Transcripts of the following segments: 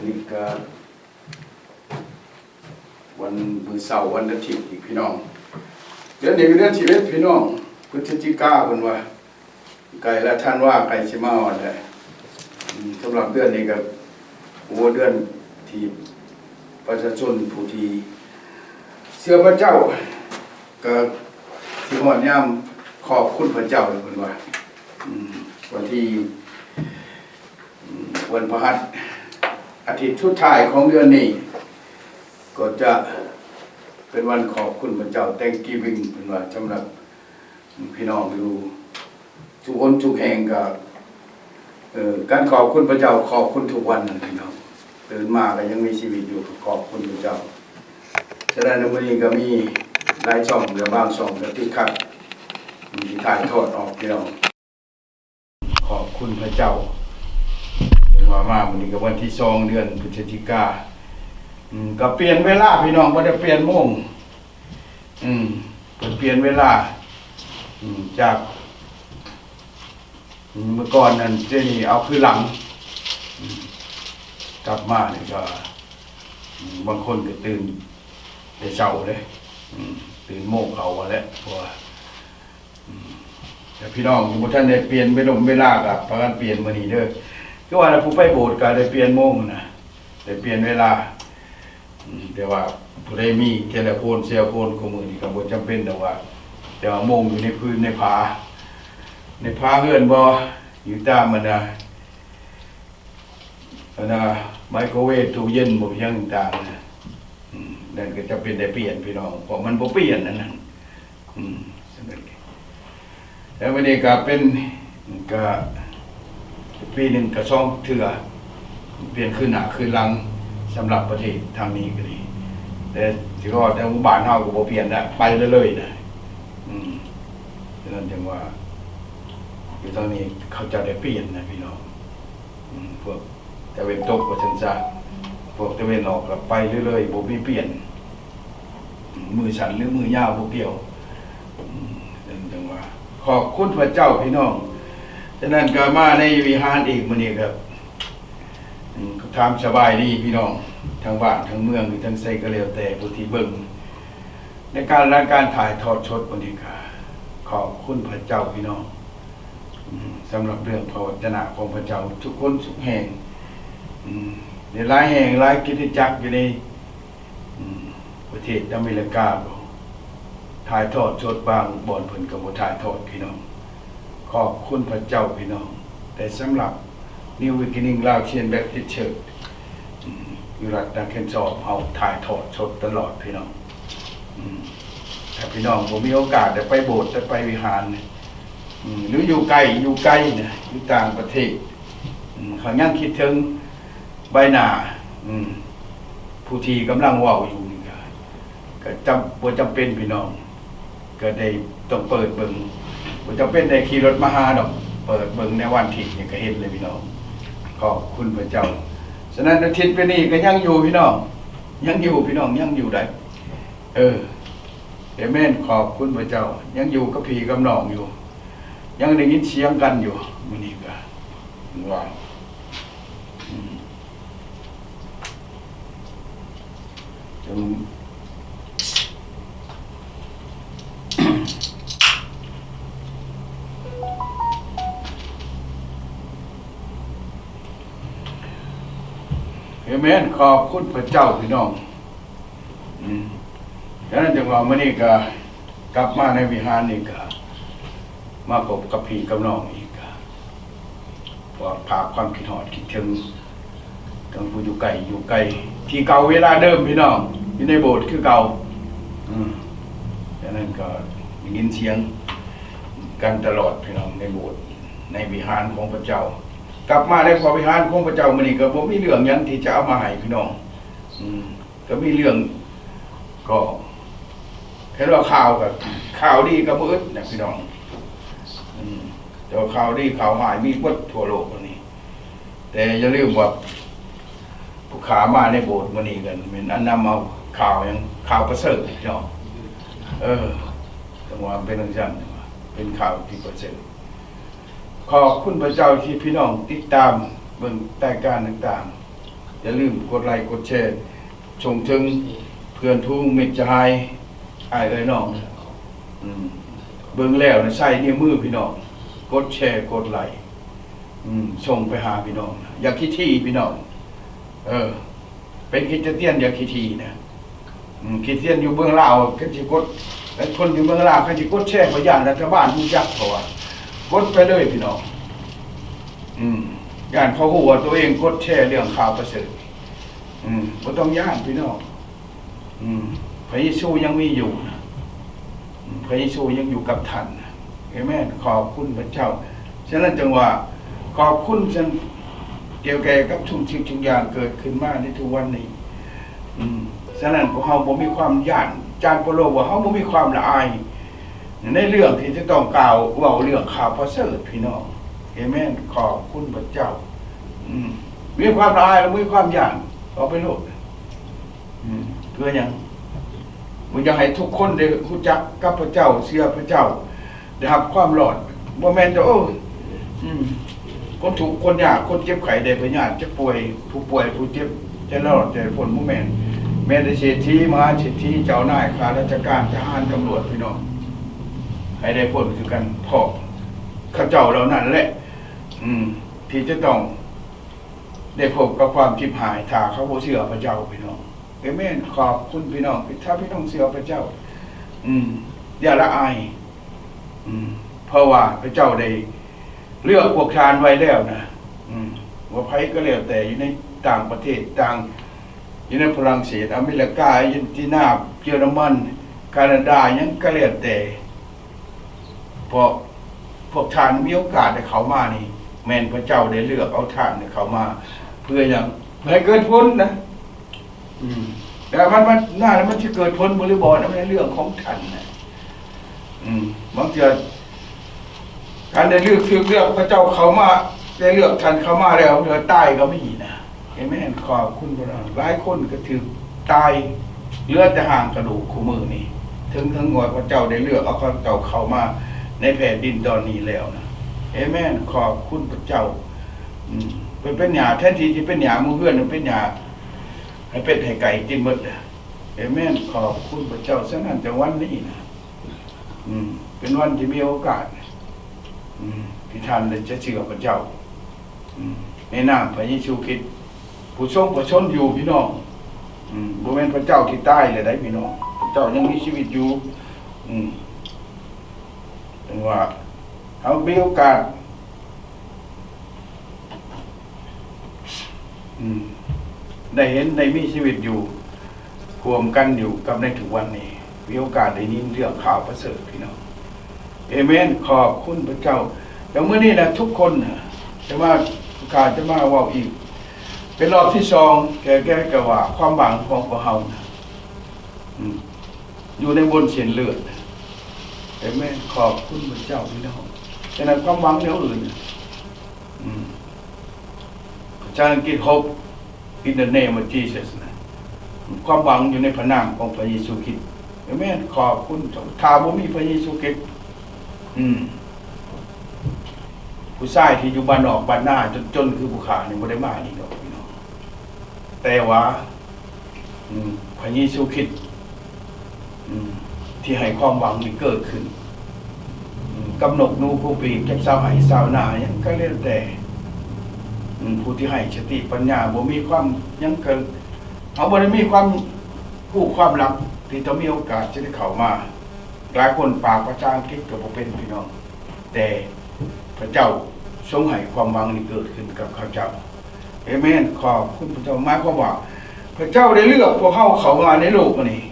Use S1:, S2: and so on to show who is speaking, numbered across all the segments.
S1: นี่ก็วันมื้อเสาร์วันอาทิตย์อีกพี่น้องเดือนนี้เป็นเดือนชีวิตพี่น้องพฤศจิกายนเพิ่นว่าใกล้แล้วท่านว่าใกล้สิมาฮอดแล้วสำหรับเดือนนี้ก็เดือนที่ประชาชนผู้ที่เชื่อพระเจ้าก็สิฮอดยามขอบคุณพระเจ้าเลยเพิ่นว่าวันที่วันพฤหัสอาทิตย์สุดท้ายของเดือนนี้ก็จะเป็นวันขอบคุณพระเจ้า Thanksgiving เป็นว่าสำหรับพี่น้องอยู่ทุกคนทุกแห่งก็การขอบคุณพระเจ้าขอบคุณทุกวันนะพี่น้องตื่นมาก็ยังมีชีวิตอยู่ก็ขอบคุณพระเจ้าฉะนั้นในวันนี้ก็มีหลายช่องหรือบางช่องก็ที่คัดที่ถ่ายทอดออกพี่น้องขอบคุณพระเจ้าว่ามาวันนี้ก็วันที่2เดือนพฤศจิกายนก็เปลี่ยนเวลาพี่น้องบ่ได้เปลี่ยนโมงเปลี่ยนเวลาจากเมื่อก่อนนั้นเจนี่เอาคือหลังกลับมาเนี่ยก็บางคนก็ตื่นแต่เช้าเลยตื่นโมงเขาว่าแล้วเพราะว่าแต่พี่น้องบ่ท่านได้เปลี่ยนเวลากับประกันเปลี่ยนมื้อนี้เด้อคือว่าผู้ไปโบสถ์ก็ได้เปลี่ยนโมงนะได้เปลี่ยนเวลาแต่ว่าผู้ใดมีเทเลโฟนเซลโฟนของมือนี่ก็บ่จำเป็นแต่ว่าโมงอยู่ในพื้นในผาเฮือนบ่อยู่ตามมันไมโครเวฟตู้เย็นบ่ยังต่างนะนั่นก็จะเป็นได้เปลี่ยนพี่น้องเพราะมันบ่เปลี่ยนนั่นแล้ววันนี้ก็เป็นก็ปีหนึ่งก็2เทื่อเปลี่ยนขึ้นหน้าขึ้นหลังสำหรับประเทศทางนี้ก็ดีแต่ที่ก็แต่หมู่บ้านเฮาก็บ่เปลี่ยนแล้วไปเรื่อยๆนะฉะนั้นจังว่าอยู่ตอนนี้เขาจะได้เปลี่ยนนะพี่น้องพวกตะเวนตกว่าซั่นซะพวกตะเวนออกก็ไปเรื่อยๆบ่มีเปลี่ยนมือสั่นหรือมือยาวบ่เกี่ยวจังว่าขอบคุณพระเจ้าพี่น้องฉะนั้นก็มาในวิหารอีกมื้อนี้ครับทำสบายดีพี่น้องทางบ้านทางเมืองหรือทางไสก็แล้วแต่ผู้ที่เบิ่งในการรายการถ่ายทอดสดวันนี้ก็ขอบคุณพระเจ้าพี่น้องสำหรับเรื่องพระวจนะของพระเจ้าทุกคนทุกแห่งในหลายแห่งหลายกิจจักรอยู่ในประเทศอเมริกาถ่ายทอดสดบางบ่อนเพิ่นก็บ่ถ่ายทอดพี่น้องขอบคุณพระเจ้าพี่น้องแต่สำหรับ New Beginning Laotian Baptist Church อยู่รัฐดังเคนซอเฮาถ่ายทอดสดตลอดพี่น้องถ้าพี่น้องบ่มีโอกาสได้ไปโบสถ์ได้ไปวิหารหรืออยู่ไกลเนี่ยอยู่ต่างประเทศเขายังคิดถึงใบหน้าผู้ที่กำลังเว้าอยู่นี่ก็บ่จำเป็นพี่น้องก็ได้ต้องเปิดเบิ่งบ่จำเป็นได้ขี่รถมาหาดอกเปิดเบิ่งในวันอาทิตย์นี่ก็เห็นเลยพี่น้องขอบคุณพระเจ้าฉะนั้นอาทิตย์เป็นนี้ก็ยังอยู่พี่น้องยังอยู่พี่น้องยังอยู่ได้เอเมนขอบคุณพระเจ้ายังอยู่กับพี่กับน้องอยู่ยังได้ยินเสียงกันอยู่มื้อนี้ก็ว้าวเอเมนขอบคุณพระเจ้าพี่น้องดังนั้นจังว่ามื้อนี้ก็กลับมาในวิหารนี่ก็มาพบกับพี่กับน้องอีกก็เพราะภาพความคิดฮอดคิดถึงทั้งผู้อยู่ไกลที่เก่าเวลาเดิมพี่น้องอยู่ในโบสถ์คือเก่าดังนั้นก็ได้ยินเสียงกันตลอดพี่น้องในโบสถ์ในวิหารของพระเจ้ากลับมาในพระวิหารของพระเจ้ามื้อนี้ก็บ่มีเรื่องหยังที่จะเอามาให้พี่น้องก็มีเรื่องก็แค่ว่าข่าวดีก็บ่อึดนะพี่น้องแต่ว่าข่าวดีข่าวหายมีหมดทั่วโลกวันนี้แต่อย่าลืมว่าผู้ขามาในโบสถ์มื้อนี้กันเป็นอันนำเอาข่าวยังข่าวประเสริฐพี่น้องจังว่าเป็นจังซั่นเป็นข่าวที่ประเสริฐขอบคุณพระเจ้าที่พี่น้องติดตามเบิ่งรายการต่างๆ อย่าลืมกดไลค์กดแชร์ชงถึงเพื่อนทุ่งมิตรใจอ้ายเอ้ยน้องเบิ่งแล้วใส่นิ้วมือพี่น้องกดแชร์กดไลค์ส่งไปหาพี่น้องอย่าขี้ที่พี่น้องเป็นคริสเตียนอย่าขี้ที่นะคริสเตียนอยู่เบื้องลาวกันสิกดแล้วคนอยู่เบื้องลาวกันสิกดแชร์พยานรัฐบาลรู้จักเพราะว่ากดไปเลยพี่น้องย่านเขาหัวตัวเองกดแชร์เรื่องข่าวประเสริฐบ่ต้องย่านพี่น้องพระเยซูยังมีอยู่นะพระเยซูยังอยู่กับท่านเอเมนขอบคุณพระเจ้าฉะนั้นจังว่าขอบคุณฉันเกี่ยวกับทุกสิ่งทุกอย่างเกิดขึ้นมาในทุกวันนี้ฉะนั้นพวกเราบ่มีความย่านจานโปโลว่าเราบ่มีความละอายในเรื่องที่จะต้องกล่าวเว้าเรื่องข่าวประเสริฐพี่น้องเอเมนขอบคุณพระเจ้ามีความละอายและมีความย่านเอาไปโลดเพื่อหยังบ่อยากให้ทุกคนได้รู้จักกับพระเจ้าเชื่อพระเจ้าได้รับความรอดบ่แม่นจะคนถูกคนยากคนเจ็บไข้ได้พยาธิจะป่วยผู้ป่วยผู้เจ็บจะรอดแต่ผลบ่แม่นแม้แต่เศรษฐีมหาเศรษฐีเจ้านายข้าราชการทหารตำรวจพี่น้องให้ได้ผลคือกันเพราะข้าเจ้าเหล่านั้นแหละที่จะต้องได้พบกับความชิบหายถ้าเขาบ่เชื่อพระเจ้าพี่น้องเอเมนขอบคุณพี่น้องถ้าพี่น้องเชื่อพระเจ้าอย่าละอายเพราะว่าพระเจ้าได้เลือกพวกทานไว้แล้วนะว่าไผก็แล้วแต่อยู่ในต่างประเทศต่างอยู่ในฝรั่งเศสอเมริกาอาร์เจนตินาเยอรมันแคนาดายังก็แล้วแต่เพราะพวกทานมีโอกาสได้เข้ามานี่แม่นพระเจ้าได้เลือกเอาทานเข้ามาเพื่ออย่างให้เกิดผลนะแต่มันน่าแล้วมันจะเกิดผลบริบทนั้นเป็นเรื่องของท่านนะบางทีการได้เลือกพระเจ้าเขามาได้เลือกท่านเขามาแล้วเดือตายก็ไม่มีนะเห็นไหมขอบคุณพระองค์หลายคนก็ถือตายเลือดแต่ห่างกระดูกคู่มือนี่ทั้งงอยพระเจ้าได้เลือกเอาพระเจ้าเขามาในแผ่นดินตอนนี้แล้วนะเอเมนขอบคุณพระเจ้าเป็นหยาแทนที่จะเป็นหยามือเพื่อนเป็นหยาให้เป็ดให้ไก่กินหมดเลยเอเมนขอบคุณพระเจ้าฉะนั้นจะวันนี้นะเป็นวันที่มีโอกาสที่ท่านจะเชื่อพระเจ้าในนามพระเยซูคริสต์ผู้ทรงประชนอยู่พี่น้องบ่แม่นพระเจ้าที่ตายเลยได้พี่น้องพระเจ้ายังมีชีวิตอยู่ถึงว่าเขามีโอกาสได้เห็นได้มีชีวิตอยู่รวมกันอยู่กับในถึงวันนี้มีโอกาสได้ยินเรื่องข่าวประเสริฐพี่น้องเอเมนขอบคุณพระเจ้าแต่เมื่อนี้นะทุกคนจะมาการจะมาว่าอีกเป็นรอบที่สองแกก็ว่าความหวังของพวกเราอยู่ในบนเส้นเลือดเอเมนขอบคุณพระเจ้าพี่น้องฉะนั้นความหวังแนวอื่นภาษาอังกฤษ hope in the name of Jesus นะความหวังอยู่ในพระนามของพระเยซูคริสต์เอเมนขอบคุณถ้าบ่มีพระเยซูคริสต์ผู้ชายที่อยู่บ้านนอกบ้านหน้าจนคือผู้ขาเนี่ยบ่ได้มานี่ดอกพี่น้องแต่ว่าพระเยซูคริสต์ที่ให้ความหวังนี่เกิดขึ้นกำหนดนูผู้ปีจักสาวให้สาวนายังก็เรียกแต่ผู้ที่ให้สติปัญญาบ่มีความยังเกิดเขาบ่ได้มีความผู้ความลับที่จะมีโอกาสจะได้เข้ามาหลายคนปากภาษาอังกฤษก็บ่เป็นพี่น้องแต่พระเจ้าทรงให้ความหวังนี้เกิดขึ้นกับข้าเจ้าเอเมนขอบคุณพระเจ้าหมายความว่าพระเจ้าได้เลือกพวกเขาเข้ามาในโลกนี้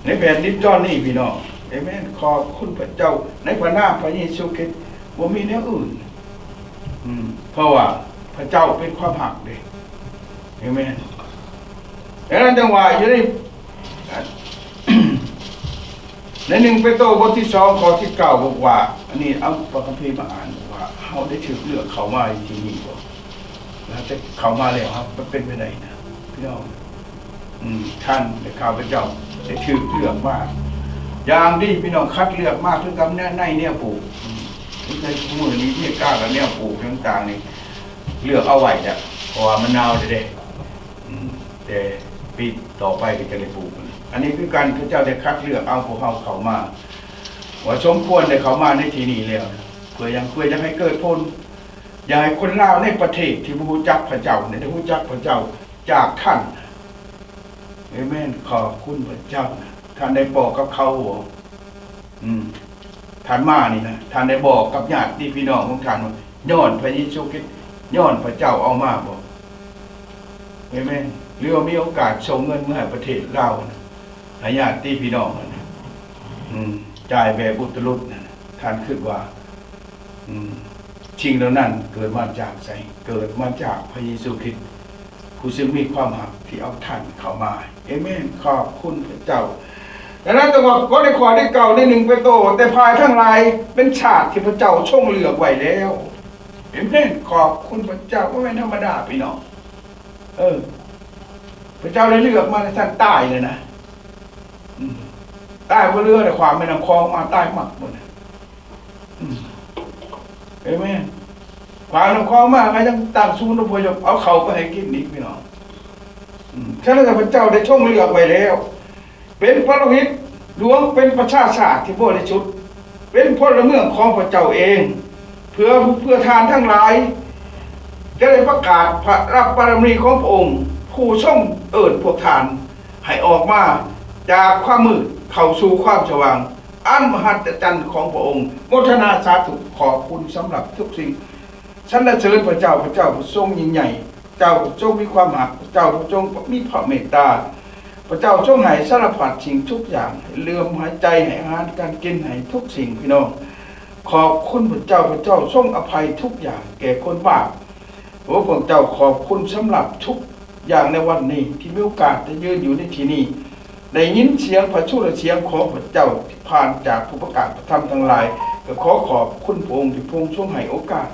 S1: ในแผ่นดินตอนนี้พี่น้องเอเมนขอบคุณพระเจ้าในพระนามพระเยซูคริสต์บ่มีแนวอื่นเพราะว่าพระเจ้าเป็นความหักเด้เอเมนดังนั้นจังหวะอยู่ในใน1เปโตรบทที่2ข้อที่9บอกว่าอันนี้เอาพระคัมภีร์มาอ่านบอกว่าเฮาได้ถูกเลือกเข้ามาที่นี่บ่แล้วจะเข้ามาแล้วครับมันเป็นไปได้นะพี่น้องท่านได้ข้าพเจ้าได้ถูกเลือกมากอย่างที่พี่น้องคัดเลือกมากคือกับในเนี่ยปลูกในมื้อนี้ที่กล้ากับเนี่ยปลูกต่างๆนี่เลือกเอาไว้จ้ะเพราะว่ามันหนาวเด้ แต่ปีต่อไปก็จะได้ปลูกอันนี้คือการพระเจ้าได้คัดเลือกเอาพวกเขามาว่าสมควรได้เขามาในที่นี้แล้วเพื่อยังให้เกิดผลอยากให้คนลาวในประเทศที่รู้จักพระเจ้าได้รู้จักพระเจ้าจากท่านเอเมนขอบคุณพระเจ้าท่านได้บอกกับเขาท่านมานี่นะท่านได้บอกกับญาติพี่น้องของท่านว่าย้อนพระเยซูคริสต์ย้อนพระเจ้าเอามาบอกเอเมนหรือว่ามีโอกาสส่งเงินมาให้ประเทศลาวนะให้ญาติพี่น้องนะจ่ายแบบอุตรุดนะท่านคิดว่าสิ่งเหล่านั้นเกิดมาจากใจเกิดมาจากพระเยซูคริสต์ผู้ซึ่งมีความหักที่เอาท่านเข้ามาเอเมนขอบคุณพระเจ้าดังนั้นตัวก็ได้ขอได้เก่าใน1 เปโตรแต่ภายทั้งหลายเป็นชาติที่พระเจ้าทรงเลือกไว้แล้วเอเมนขอบคุณพระเจ้าว่าไม่ธรรมดาพี่น้องพระเจ้าได้เลือกมาในท่านใต้เลยนะใต้บนเรือแต่ความไม่นำคลองมาใต้หมักหมดเอเมนความนำคลองมากใครต้องตั้งศูนย์อพยพเอาเขาไปให้กินนี่พี่น้องฉะนั้นพระเจ้าได้ทรงเลือกไว้แล้วเป็นพระโลหิตหลวงเป็นประชาชาติที่บริสุทธิ์เป็นพลเมืองของพระเจ้าเองเพื่อทานทั้งหลายจะได้ประกาศพระรับบารมีของพระองค์ผู้ทรงเอิญพวกทานให้ออกมาจากความมืดเข้าสู่ความสว่างอันมหัศจรรย์ของพระองค์โมทนาสาธุขอบคุณสำหรับทุกสิ่งสรรเสริญพระเจ้าผู้ทรงยิ่งใหญ่เจ้าผู้ทรงมีความหักเจ้าผู้ทรงมีพระเมตตาพระเจ้าทรงให้สารพัดสิ่งทุกอย่างให้เลื่อมหายใจให้อาหารการกินให้ทุกสิ่งพี่น้องขอบคุณพระเจ้าทรงอภัยทุกอย่างแก่คนบาปพระเจ้าขอบคุณสำหรับทุกอย่างในวันนี้ที่มีโอกาสได้ยืนอยู่ในที่นี้ได้ยินเสียงพระชูและเสียงของพระเจ้าที่ผ่านจากผู้ประกาศพระธรรมทั้งหลายก็ขอบคุณพระองค์ที่พระองค์ทรงให้โอกาส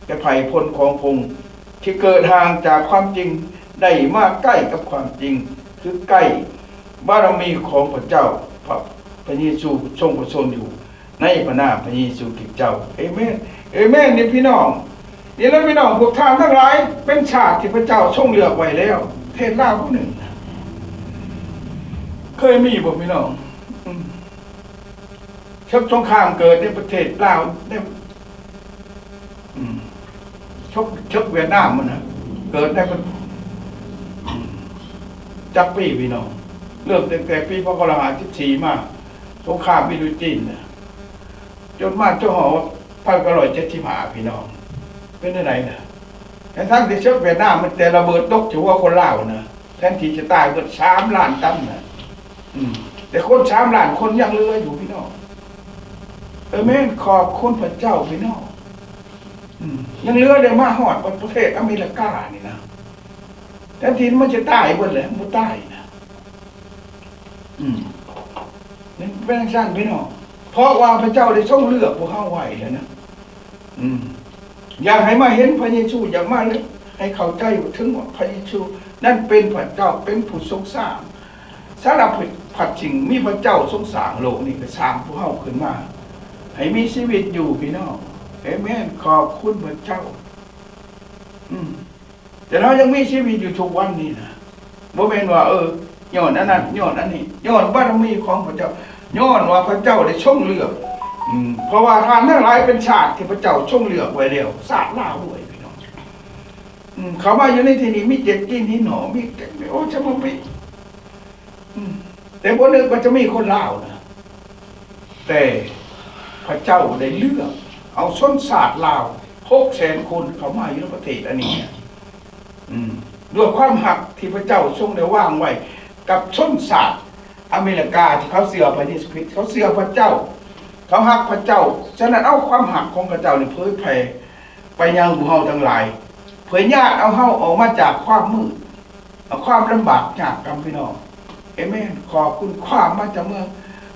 S1: แก่ภัยพ้นของพระองค์ที่เกิดห่างจากความจริงได้มาใกล้กับความจริงคือใกล้บารมีของพระเจ้าพระเยซูทรงประชนอยู่ในพระนามพระเยซูคริสต์เจ้าเอเมนเอเมนนี่พี่น้องนี่แล้วพี่น้องพวกท่านทั้งหลายเป็นชาติที่พระเจ้าทรงเลือกไว้แล้วเทศลาวผู้หนึ่งเคยมีบ่พี่น้องสงครามเกิดในประเทศลาวเนี่ยชกเวียดนามมันนะเกิดในจักปีพี่น้องเริ่มตั้งแต่ปีพ.ศ. 24มาสงครามอินโดจีนนะจนมาจน1975พี่น้องเป็นยังไงนะแต่ทั้งที่ชกเวียดนามมันแต่ระเบิดตกถือว่าคนลาวนะแทนที่จะตายเกิด3 ล้านตันนะแต่คน3 ล้านคนยังเหลืออยู่พี่น้องแม่ขอบคุณพระเจ้าพี่น้องยังเหลือได้มาฮอดประเทศอเมริกานี่นะแทนที่มันจะตายหมดเลยมันตายนะนี่เป็นสั้นพี่น้องเพราะว่าพระเจ้าได้ทรงเลือกพวกเขาไว้แล้วนะอยากให้มาเห็นพระเยซูอยากมาเลยให้เข้าใจถึงว่าพระเยซูนั่นเป็นพระเจ้าเป็นผู้ทรงสร้างสารพัดสิ่งมีพระเจ้าทรงสร้างโลกนี่ก็สร้างพวกเขาขึ้นมาให้มีชีวิตอยู่พี่น้องเอเมนขอบคุณพระเจ้าแต่เรายังมีชีวิตอยู่ทุกวันนี้นะบ่แม่นว่าย้อนอันนั้นย้อนอันนี้ย้อนบารมีของพระเจ้าย้อนว่าพระเจ้าได้ทรงเลือกเพราะว่าท่านทั้งหลายเป็นชาติที่พระเจ้าทรงเลือกไว้แล้วชาติลาวด้วยพี่น้องเขามาอยู่ในที่นี้มีเจ็ดกินที่หนอมีโอ้จะมาไปแต่บ่นึกว่าจะมีคนลาวนะแต่พระเจ้าได้เลือกเอาชนชาติลาว600,000 คนเขามาอยู่ในประเทศอันนี้ด้วยความหักที่พระเจ้าทรงได้วางไว้กับชนชาติอเมริกาที่เขาเชื่อพระเยซูคริสต์เขาเชื่อพระเจ้าเขาหักพระเจ้าฉะนั้นเอาความหักของพระเจ้านี่เผยแผ่ไปยังหมู่เฮาทั้งหลายเผยญาติเอาเฮาออกมาจากความมืดเอาความลำบากยากกรรมพี่น้องเอเมนขอบคุณความมาจากเมือง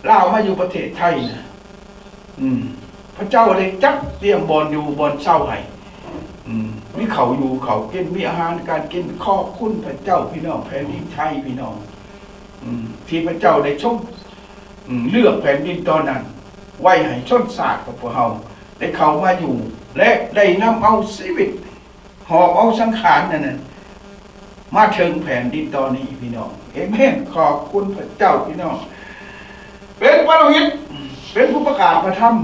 S1: ลาวมาอยู่ประเทศไทยนะพระเจ้าเลยจัดเตรียมบอนอยู่บอนเศร้าให้มีเขาอยู่เขากินมีอาหารการกินขอบคุณพระเจ้าพี่น้องแผ่นดินไทยพี่น้องที่พระเจ้าได้ชมเลือกแผ่นดินตอนนั้นไว้ให้ชนชาติกับพวกเราได้เข้ามาอยู่และได้นำเอาชีวิตหอบเอาสังขารนั่น มาถึงแผ่นดินตอนนี้พี่น้องเอเมนขอบคุณพระเจ้าพี่น้องเป็นพระโลหิตเป็นผู้ประกาศพระธรรม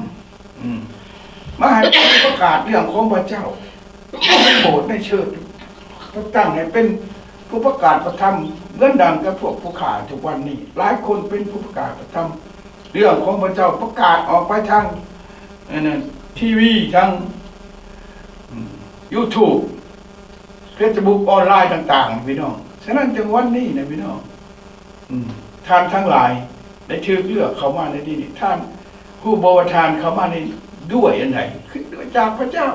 S1: มาให้ผู้ประกาศเรื่องของพระเจ้าโปรดได้เชิญพระตั้งให้เป็นผู้ประกาศพระธรรมเงื่อนดังกับพวกผู้ข่าทุกวันนี้หลายคนเป็นผู้ประกาศพระธรรมเรื่องของพระเจ้าประกาศออกไปทางทีวีทางYouTube เฟซบุ๊กออนไลน์ต่างๆพี่น้องฉะนั้นจังวันนี้นะพี่น้องท่านทั้งหลายได้ถือเลือกเขามาในที่นี้ท่านผู้บวชทานเขามาในด้วยอันไหนคือด้วยจากพระเจ้า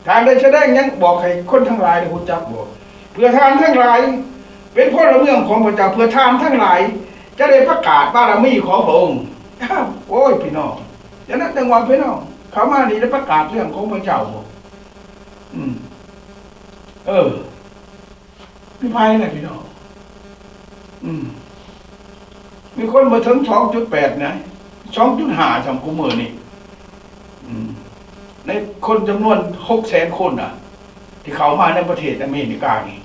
S1: ทานได้แสดงยังบอกให้คนทั้งหลายได้รู้จักบอกเพื่อทานทั้งหลายเป็นพลเมืองของพระเจ้าเพื่อทานทั้งหลายจะได้ประกาศบารมีของพระองค์โอ้ยพี่น้องฉะนั้นจังหวะพี่น้องเขามานี่ได้ประกาศเรื่องของพระเจ้าบอกพี่พายนะพี่น้องมีคนมาถึง 2.8 นะ 2.5 สำกุมมือนี่ในคนจำนวน 600,000 คนอ่ะที่เขามาในประเทศอเมริกานี่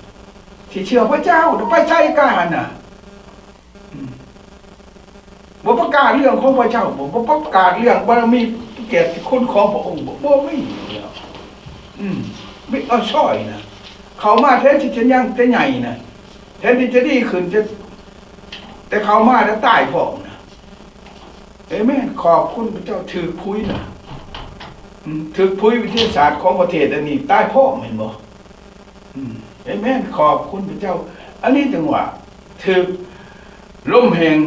S1: ที่เชื่อพระเจ้าไปใช้การน่ะบ่ประกาศเรื่องของพระเจ้าบ่ประกาศเรื่องบารมีเกียรติคุณของพระองค์บ่ไม่แล้วไม่เอาช่อยนะเขามาแทนที่จะยังจะใหญ่นะแทนที่จะดีขึ้นจะแต่เขามาแล้วตายพร้อมนะเอเมนขอบคุณพระเจ้าถือพุ้ยนะถือพุ้ยวิทยาศาสตร์ของประเทศอันนี้ตายพร้อมเห็นบ่เอเมนขอบคุณพระเจ้าอันนี้จังหวะถือล่มแห่ง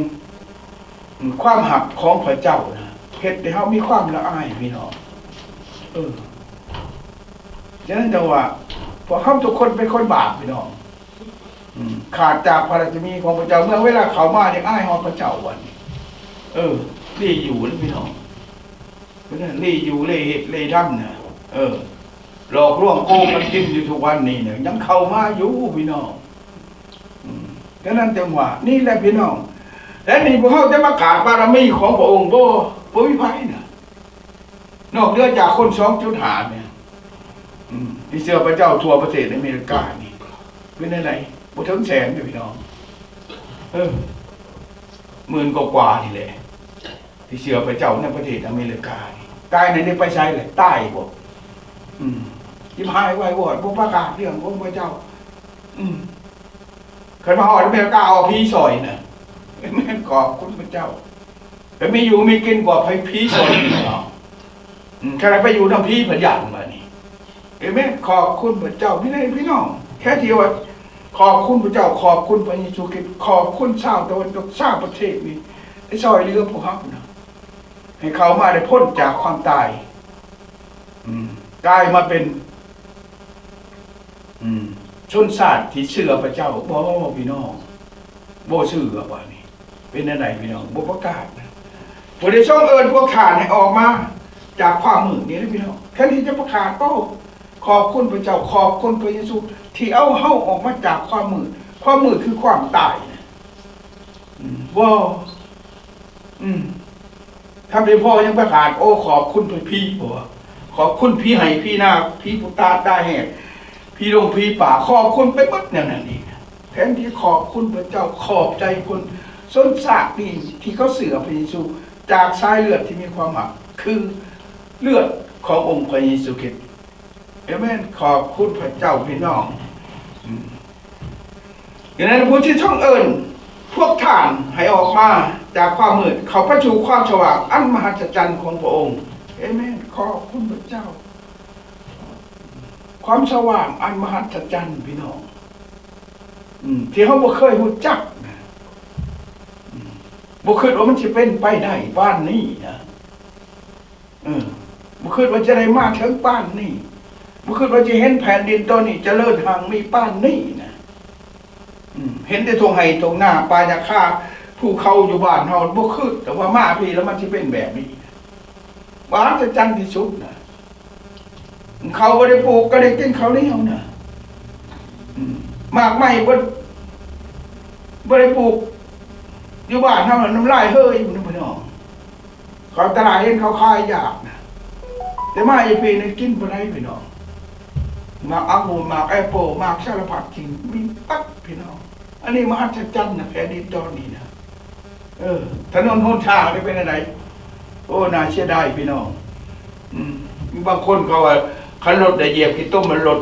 S1: ความหักของพระเจ้านะเฮ็ดให้เฮามีความละอายพี่น้องฉะนั้นจังหวะพวกเขาทุกคนเป็นคนบาปพี่น้องขาดจากพระราชมีของพระเจ้าเมื่อเวลาเขามาเนี่ยอ้ายฮอดพระเจ้าวันรีอยู่นะพี่น้องเพราะนั้นรีอยู่รีเหตุรีทำเนี่ยหลอกลวงโกงกันกินอยู่ทุกวันนี้เนี่ยยังเข้ามาอยู่พี่น้องฉะนั้นจังหวะนี่แหละพี่น้องและนี่พวกเขาจะประกาศบารมีของพระองค์บ่วิภัยนะนอกเหนือจากคน 2.5 เนี่ยที่เชื่อพระเจ้าทั่วประเทศอเมริกานี่เป็นอะไรบ่ถึงแสนพี่น้อง10,000 กว่านี่แหละที่เชื่อพระเจ้าในประเทศอเมริกานี่ตายในนี้ไปใช้เลยตายบ่ยิ้มหายไว้วอดบ่ประกาศเรื่องของพระเจ้าเคยมาฮอดอเมริกาเอาผีซอยน่ะแม่นขอบคุณพระเจ้าแต่มีอยู่มีกินกว่าผีซอยนี่เนาะแค่ไปอยู่นำผีพญานมานี่เอเมนขอบคุณพระเจ้าพี่น้องแค่ที่ว่าขอบคุณพระเจ้าขอบคุณพระเยซูคริสต์ขอบคุณชาวตะวันตกชาวประเทศนี้ให้ช่วยเหลือพวกเขานะให้เขามาได้พ้นจากความตายกลายมาเป็นชนชาติที่เชื่อพระเจ้าบ่พี่น้องบ่เชื่อว่านี่เป็นอะไรพี่น้องบ่ประกาศนะผู้ใดช่องพวกข้าให้ออกมาจากความมืดนี้นะพี่น้องแค่ที่จะประกาศก็ขอบคุณพระเจ้าขอบคุณพระเยซูที่เอาเฮาออกมาจากความมืดคือความตายนะว้าวถ้าเป็นพ่อยังประกาศขอบคุณพี่บ่ขอบคุณพี่ให้พี่นาพี่ปุตตาได้แห่พี่ลงพี่ป่าขอบคุณไปหมดแนวนั้นนี่แทนที่ขอบคุณพระเจ้าขอบใจคนส้นสากนี่ที่เขาเสือพระเยซูจากสายเลือดที่มีความหมักคือเลือดขององค์พระเยซูคริสต์เอเมนขอบคุณพระเจ้าพี่น้องอย่างนั้นผู้ที่ท่องพวกท่านให้ออกมาจากความมืดเขาประชูความสว่างอันมหัศจรรย์ของพระองค์เอเมนขอบคุณพระเจ้าความสว่างอันมหัศจรรย์พี่น้องที่เขาบ่เคยรู้จักนะบ่คิดว่ามันจะเป็นไปได้บ้านนี้นะบ่คิดว่าจะได้มาถึงบ้านนี้บ่คิดว่าจะเห็นแผ่นดินตัวนี้เจริญห่างมีบ้านนี้นะเห็นแต่ทงไห้ตรงหน้าปลายาค่าภูเขาอยู่บ้านเฮาบ่คิดแต่ว่ามาพี่แล้วมันจะเป็นแบบนี้มหัศจรรย์ที่สุดนะเขาบ่ได้ปลูกก็ได้กินเขาเลี้ยวนะมากไม่บ่ได้ปลูกอยู่บ้านเฮาน้ำลายเฮ้ยอยู่นะพี่น้องเขาตลาดเห็นเขาขายยากนะแต่มาอีปีนึงกินบ่ได้พี่น้อง หมากองุ่นหมากแอปเปิลหมากสารพัดสิ่งมีปั๊บพี่น้องอันนี้มหัศจรรย์นะแผ่นดินตอนนี้นะถนนหนทางได้เป็นอะไรโอ้น่าเสียดายพี่น้องมีบางคนเขาว่าขันรถได้เหยียบขี้ต้มมันรถ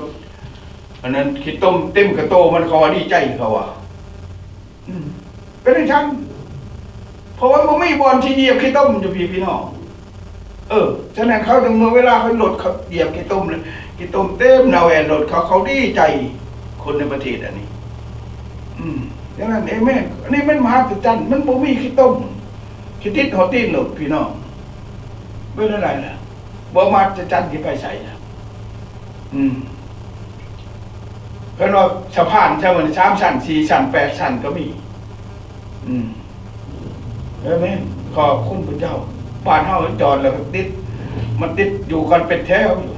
S1: อันนั้นขี้ต้มเต็มกระโตมันเขาว่าดีใจเขาว่าเป็นอย่างนั้นเพราะว่ามันไม่บอลที่เหยียบขี้ต้มอยู่พี่น้องฉะนั้นเขาถึงเมื่อเวลาเขารถเขาเหยียบขี้ต้มเลยขี้ต้มเต็มนาแวนรถเขาดีใจคนในประเทศอันนี้ดังนั้นแม่อันนี้มันมหัศจรรย์มันบ่มีขี้ต้มขี้ติดหัวตีนหลดพี่น้องไม่ได้ไรนะบ่มหัศจรรย์ที่ไปใส่นะเพราะว่าสะพานใช่ไหม3 ชั้น 4 ชั้น 8 ชั้นก็มีแม่ขอบคุณพระเจ้าบ้านเฮาจอดแล้วติดมันติดอยู่กันเป็นแถวอยู่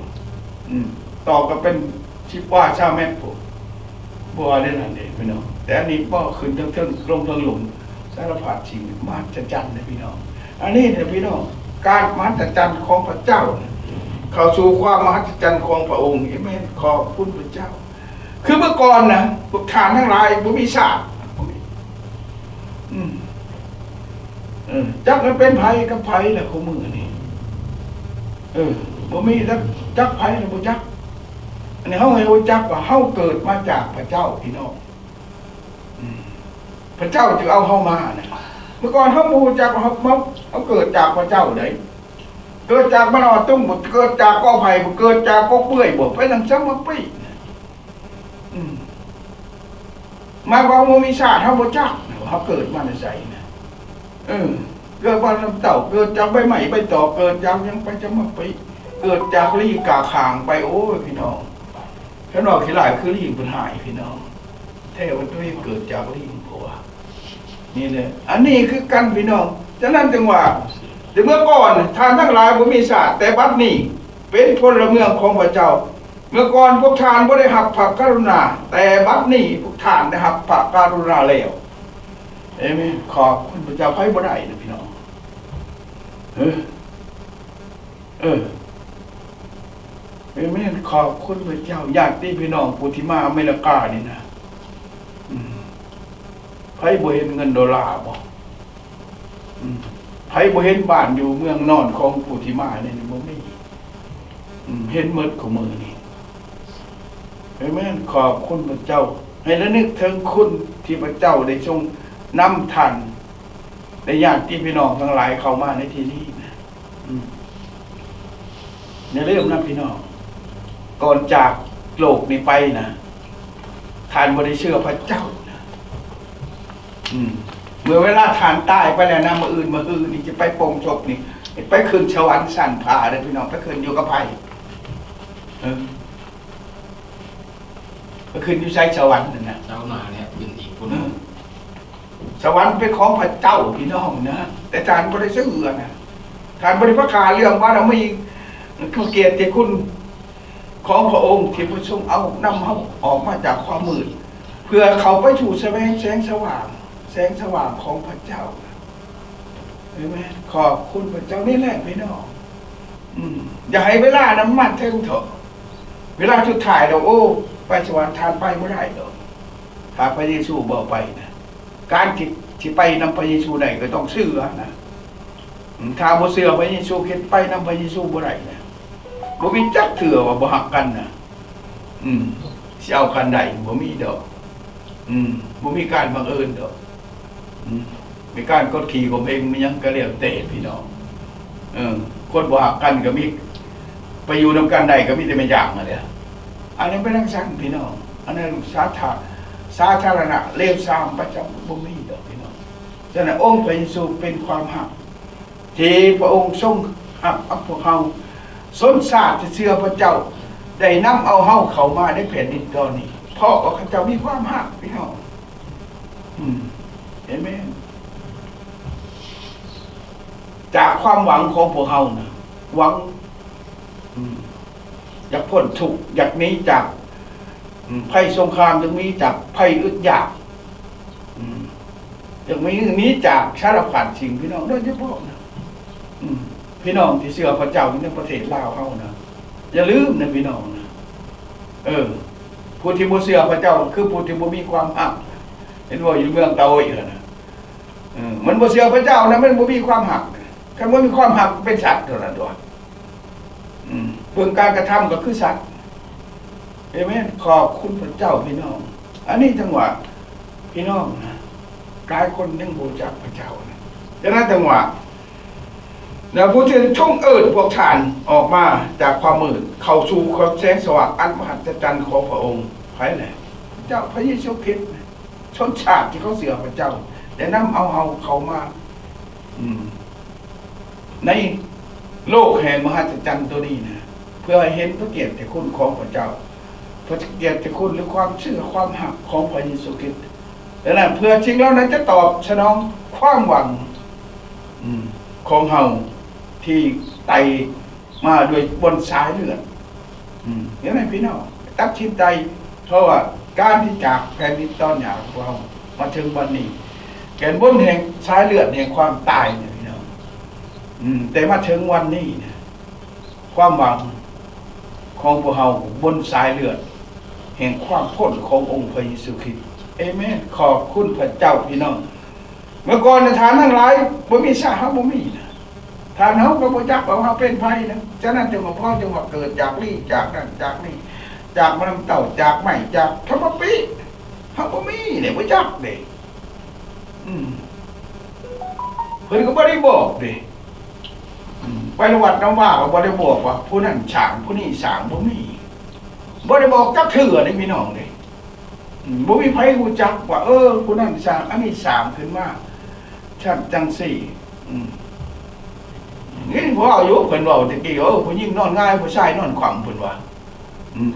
S1: ต่อก็เป็น10 ว่า20 เมตรปุ๊บบ่ได้นั่นเองพี่น้องแต่อันนี้บ่ขึ้นเทิงๆลงเทิงหลุมสารพัดสิ่งมหัศจรรย์นะพี่น้องอันนี้เนี่ยพี่น้องการมหัศจรรย์ของพระเจ้าเข้าสู่ความมหัศจรรย์ของพระองค์เอเมนขอบคุณพระเจ้าคือเมื่อก่อนนะพวกทานทั้งหลายบ่มีศาสตร์จักมันเป็นไผกับไผแหละของมือนี่บ่มีจักไผแล้วบ่จักอันนี้เฮาให้รู้จักว่าเฮาเกิดมาจากพระเจ้าพี่น้องพระเจ้าจึงเอาเฮามานะเมื่อก่อนเฮาบ่รู้จักว่าเฮาเกิดจากพระเจ้าได้เกิดจากมะนาวตุ้มบ่เกิดจากกอไผ่บ่เกิดจากกอเปื่อยบ่ไปจังซั่นมาปี้มาว่าบ่มีชาติเฮาบ่จักเฮาเกิดมาในไสนะเกิดว่าน้ำเต่าเกิดจากใบไม้ใบตอกเกิดจากยังไปจะมาไปเกิดจากลีกาขางไปโอ้ยพี่น้องถ้านอกขี้หลายคือลีเป็นหายพี่น้องแท้ว่าตัวเองเกิดจากลีเพราะว่านี่เลยอันนี้คือกันพี่น้องฉะนั้นจึงว่าแต่เมื่อก่อนทานทั้งหลายบ่มีศาสตร์แต่บัดนี้เป็นพลเมืองของพระเจ้าเมื่อก่อนพวกทานบ่ได้รับพระกรุณาแต่บัดนี้พวกทานได้รับพระกรุณาแล้วเอเมนขอบคุณพระเจ้าไพ่บ่ได้นะพี่น้องเอเมนขอบคุณพระเจ้าญาติพี่น้องผู้ที่มาอเมริกานี่นะไพ่บ่เห็นเงินดอลลาร์บ่ไพ่บ่เห็นบ้านอยู่เมืองนอนของผู้ที่มาเนี่ยบ่มีเห็นหมดของมือนี่เอเมนขอบคุณพระเจ้าให้ระลึกถึงคุณที่พระเจ้าได้ทรงนำท่านในญาติพี่น้องทั้งหลายเข้ามาในที่นี้นะในเรื่องนั้นพี่น้องก่อนจากโลกนี้ไปนะท่านบ่ได้เชื่อพระเจ้านะเมื่อเวลาท่านตายไปแล้วนะมื้ออื่นนี่จะไปโปรงศพนี่ไปขึ้นสวรรค์สั่นผาเด้อพี่น้องไปขึ้นอยู่กับไผไปขึ้นอยู่ไสสวรรค์นั่นน่ะเจ้ามาเนี่ยขึ้นอีกคนสวรรค์เป็นของพระเจ้าพี่น้องนะแต่ท่านบ่ได้เชื่อนะท่านบ่ได้ประกาศเรื่องว่าเรามีเกียรติคุณของพระองค์ที่พระทรงเอานำเขาออกมาจากความมืดเพื่อเขาไปสู่แสงสว่างของพระเจ้าเห็นไหมขอบคุณพระเจ้านี่แหละพี่น้องอย่าให้เวลาน้ำมันเท่งเถอะเวลาสุดท้ายเราโอ้ไปสวรรค์ทานไปไม่ได้หรอกถ้าพระเยซูบอกไปนะการที่ไปนำพระเยซูได้ก็ต้องเชื่อนะถ้าบ่เชื่อพระเยซูคิดไปนำพระเยซูบ่ได้นะบ่มีจักเถื่อว่าบ่ฮักกันนะสิเอาคันใดบ่มีดอกบ่มีการบังเอิญดอกมีการกดขี่ผมเองมันยังก็เรียกเตะพี่น้องคนบ่ฮักกันก็มีไปอยู่นำกันใดก็มีแต่ไม่อย่างนั่นแหละอันนี้เป็นทางชั้นพี่น้องอันนั้นสาธารณะเลวทรามประจำบ่มีดอกพี่น้องฉะนั้นองค์พระเยซูเป็นความฮักที่พระองค์ทรงฮักพวกเฮาสนชาติที่เชื่อพระเจ้าได้นำเอาเฮาเข้ามาในแผ่นดินตอนนี้เพราะว่าเขาเจ้ามีความฮักพี่น้องเห็นไหมจากความหวังของพวกเฮานะหวังอยากพ้นทุกข์อยากหนีจากภัยสงครามอยากหนีจากภัยอึดอยากอยากหนีจากสารพัดสิ่งพี่น้องโดยเฉพาะนะพี่น้องที่เชื่อพระเจ้าในประเทศลาวเฮานะอย่าลืมนะพี่น้องนะ ผู้ที่บ่เชื่อพระเจ้าคือผู้ที่บ่มีความหักเห็นว่าอยู่เมืองเตาอีกนะมันบ่เชื่อพระเจ้านะมันบ่มีความหักคันบ่มีความหักเป็นสัตว์เท่านั้นตัวเบิ่งการกระทำก็คือสัตว์เอเมนขอบคุณพระเจ้าพี่น้องอันนี้จังหวะพี่น้องนะกายคนยังบูชาพระเจ้านะดังนั้นจังหวะแล้วผู้ที่ช่องพวกท่านออกมาจากความมืดเข้าสู่ความแสงสว่างอันมหัศจรรย์ของพระองค์ใครแหละเจ้าพระเยซูคริสต์ชนชาติที่เขาเสือพระเจ้าแต่นำเอาเขามาในโลกแห่งมหัศจรรย์ตัวนี้นะเพื่อให้เห็นพระเกียรติคุณของพระเจ้าพระเกียรติคุณหรือความเชื่อความหักของพระเยซูคริสต์ดังนั้นเพื่อสิ่งเหล่านั้นจะตอบสนองความหวังของเฮาที่ไต่มาโดยบนสายเลือดอย่างไรพี่น้องตัดสินใจเพราะว่าการที่จากแผ่นดินตอนหยาของเรามาถึงวันนี้แก่นบนแห่งสายเลือดแห่งความตายเนี่ยพี่น้องแต่มาถึงวันนี้เนี่ยความหวังของพวกเราบนสายเลือดแห่งความพ้นขององค์พระเยซูคริสต์เอเมนขอบคุณพระเจ้าพี่น้องเมื่อก่อนทานทั้งหลายบ่มีสาหะบ่มีนะทานเฮาก็บ่จักว่าเฮาเป็นไผนะฉะนั้นจึงว่าพ่อจึงว่าเกิดจากลี่จากนั่นจากนี่จากมะน้ำเต้าจากไม้จากธรรมปีเฮาบ่มีเนี่ยบ่จักเด้เพิ่นก็บ่ได้บอกเด้ไปวัดน้ำว่าก็บ่ได้บอกว่าผู้นั้นฉางผู้นี้ฉางบ่มีบ่ได้บอกจักเถื่อเด้พี่น้องเด้บ่มีไผรู้จักว่าผู้นั้นฉางอันนี้ฉางขึ้นมาชัดจังซี่นี่พวกอายุเพิ่นเว้าตะกี้ผู้หญิงนอนง่ายผู้ชายนอนขวางเพิ่นว่า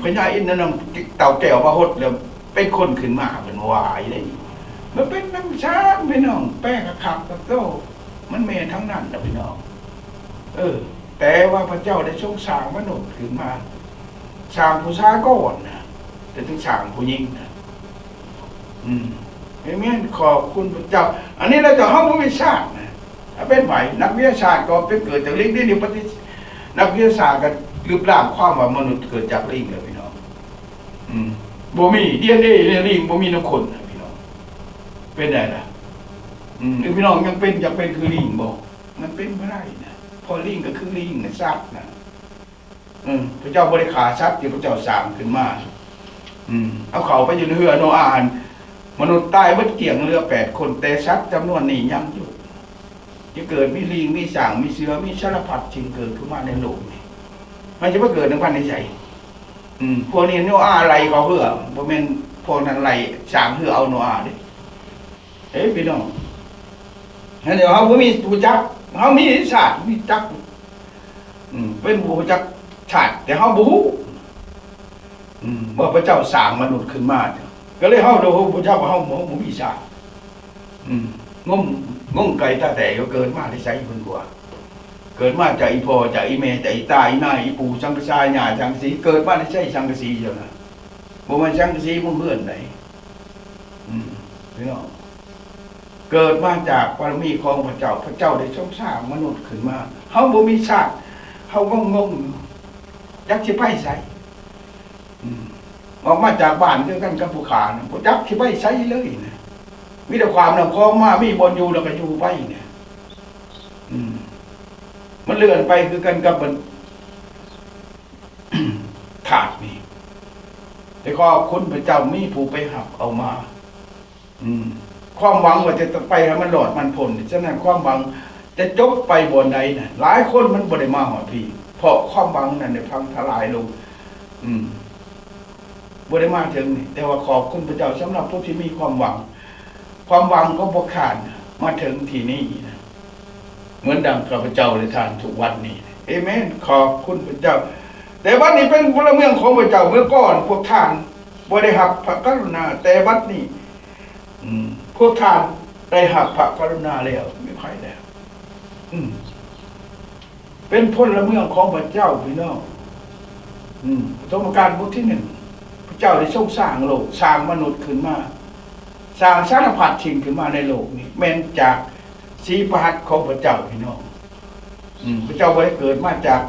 S1: พญาอินทร์นั่นเต่าแก้วมาหดแล้วเป็นคนขึ้นมาเพิ่นว่าอีได้มันเป็นน้ำช้างพี่น้องแป้งขับกับโตมันแม่ทั้งนั้นนะพี่น้องแต่ว่าพระเจ้าได้ทรงสร้างมนุษย์ขึ้นมาสร้างผู้ชายก่อนนะแต่ถึงสร้างผู้หญิงนะเอเมนขอบคุณพระเจ้าอันนี้เราจะห้องพระวิชาตินะเป็นไหวนักวิทยาศาสตร์ก็เป็นเกิดจากลิงที่นิพพานนักวิทยาศาสตร์ก็ลืบล้างความว่ามนุษย์เกิดจากลิงเลยพี่น้องบ่มีDNA เนี่ยลิงบ่มีน้ำคนนะพี่น้องเป็นไงล่ะพี่น้องยังเป็นคือลิงบ่มันเป็นไม่ได้นะพอลิงก็คือลิงนะสัตว์นะพระเจ้าบริขาสัตว์ที่พระเจ้าสร้างขึ้นมาเอาเขาไปอยู่ในเรือโนอาห์มนุษย์ตายเบิดเกี่ยงเรือ8 คนแต่สัตว์จำนวนนี้ยังอยู่จะเกิดมีลิงมีสางมีเสือมีสารพัดสิ่งเกิดขึ้นมาในโลกนี้มันจะไม่เกิดในพันในใจพวกนี้โนอาห์ไรเขาเพื่อบ่แม่นพวกนั้นไรสางเพื่อเอาโนอาห์ดิพี่น้องนั่นเดี๋ยวเขาไม่มีผู้จักเขามีศาสตร์มีจักเป็นผู้จักชาติแต่เขาบู๊ว่าพระเจ้าสร้างมนุษย์ขึ้นมาก็เลยเขาดูพระเจ้าว่าเขาบ่มีศาสตร์งมไก่ตาแต่ก็เกิดมาได้ใช้คนกว่าเกิดมาจากอีพ่อจากอีแม่จากอีตาอีนายอีปู่สังกษาหญ้าสังกสีเกิดมาได้ใช้สังกสีเดียวนะบ่มันสังกสีมึงเพื่อนไหนพี่น้องเกิดมาจากบารมีของพระเจ้าพระเจ้าได้ทรงสร้างมนุษย์ขึ้นมาเขาบ่มีชาติเขางงยักษ์สิไปใส่ออกมาจากบ้านเดียวกันกับผู้ขานะยักษ์สิไปใส่เลยนะมีแต่ความนำคล้องมามีบนอยู่แล้วก็อยู่ไปเนี่ยมันเลื่อนไปคือกันกับมันขาดนี่แต่ขอบคุณพระเจ้ามีผู้ไปหับเอามาความหวังว่าจะไปให้มันหลอดมันพ้นฉะนั้นความหวังจะจบไปบนใดนะหลายคนมันบ่ได้มาหอดพี่เพราะความหวังนั้นได้พังทลายลงบ่ได้มาถึงนี่แต่ว่าขอบคุณพระเจ้าสำหรับผู้ที่มีความหวังก็บ่ขาดมาถึงที่นี่นะเหมือนดังข้าพเจ้าได้ทานทุกวันนี้เอเมนขอบคุณพระเจ้าแต่วันนี้เป็นพลเมืองของพระเจ้าเมื่อก่อนพวกท่านบ่ได้รับพระกรุณาแต่บัดนี้พวกท่านได้หักพระกรุณาแล้วไม่ใครแล้วเป็นพลเมืองของพระเจ้าพี่น้องสมการบทที่ 1พระเจ้าได้ทรงสร้างโลกสร้างมนุษย์ขึ้นมาสร้างสารพัดสิ่งขึ้นมาในโลกนี้แม้นจากสีพระหัตถ์ของพระเจ้าพี่น้องพระเจ้าบ่ได้เกิดมาจาก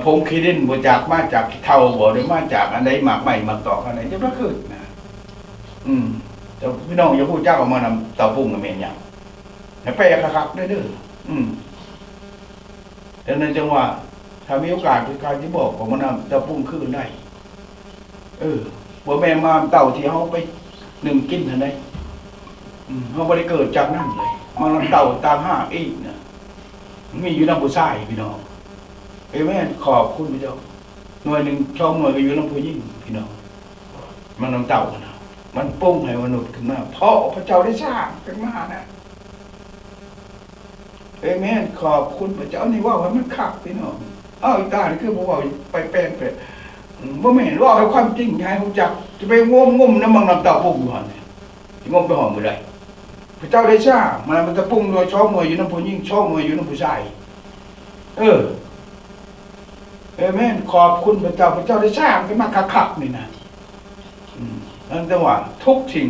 S1: ผงขี้ดินบ่จากมาจากเท่าบ่หรือมาจากอันใดหมากใหม่หมากตอกอันไหนจะบ่ขึ้นนะแต่พี่น้องอย่าพูดเจ้าออกมานำเต่าปุ้งกับแม่นหยังให้ไปคักๆเด้อแต่นั้นจังว่าถ้ามีโอกาสคือการที่บอกของมันนำเต่าปุ้งคืนได้บ่แม่นมาเต่าที่เฮาไปหนึ่งกินอันใดเฮาบ่ได้เกิดจากนั้นเลยมันนำเต่าตามหาอีกนะมีอยู่นำผู้ชายพี่น้องแม่ขอบคุณพระเจ้าหน่วยหนึ่งช่องหน่วยก็อยู่นำผู้หญิงพี่น้องมันนำเต่านะมันปรุงให้มนุษย์ขึ้นมาเพราะพระเจ้าได้สร้างขึ้นมานะแม่ขอบคุณพระเจ้านี่ว่ามันคักพี่น้องอีตานี่คือบ่ว่าไปแป้งไปบ่แม่นว่าให้ความจริงให้รู้จักจะไปงมน้ำมันน้ำเต่าปรุงอยู่หั่นนี่สิงมไปหอมมื้อใดพระเจ้าได้สร้างมันจะปรุงโดยช่องหน่วยอยู่นำผู้หญิงช่องหน่วยอยู่นำผู้ชายแม่ขอบคุณพระเจ้าได้สร้างขึ้นมาคักๆนี่นะนั่นจังหวะทุกสิ่ง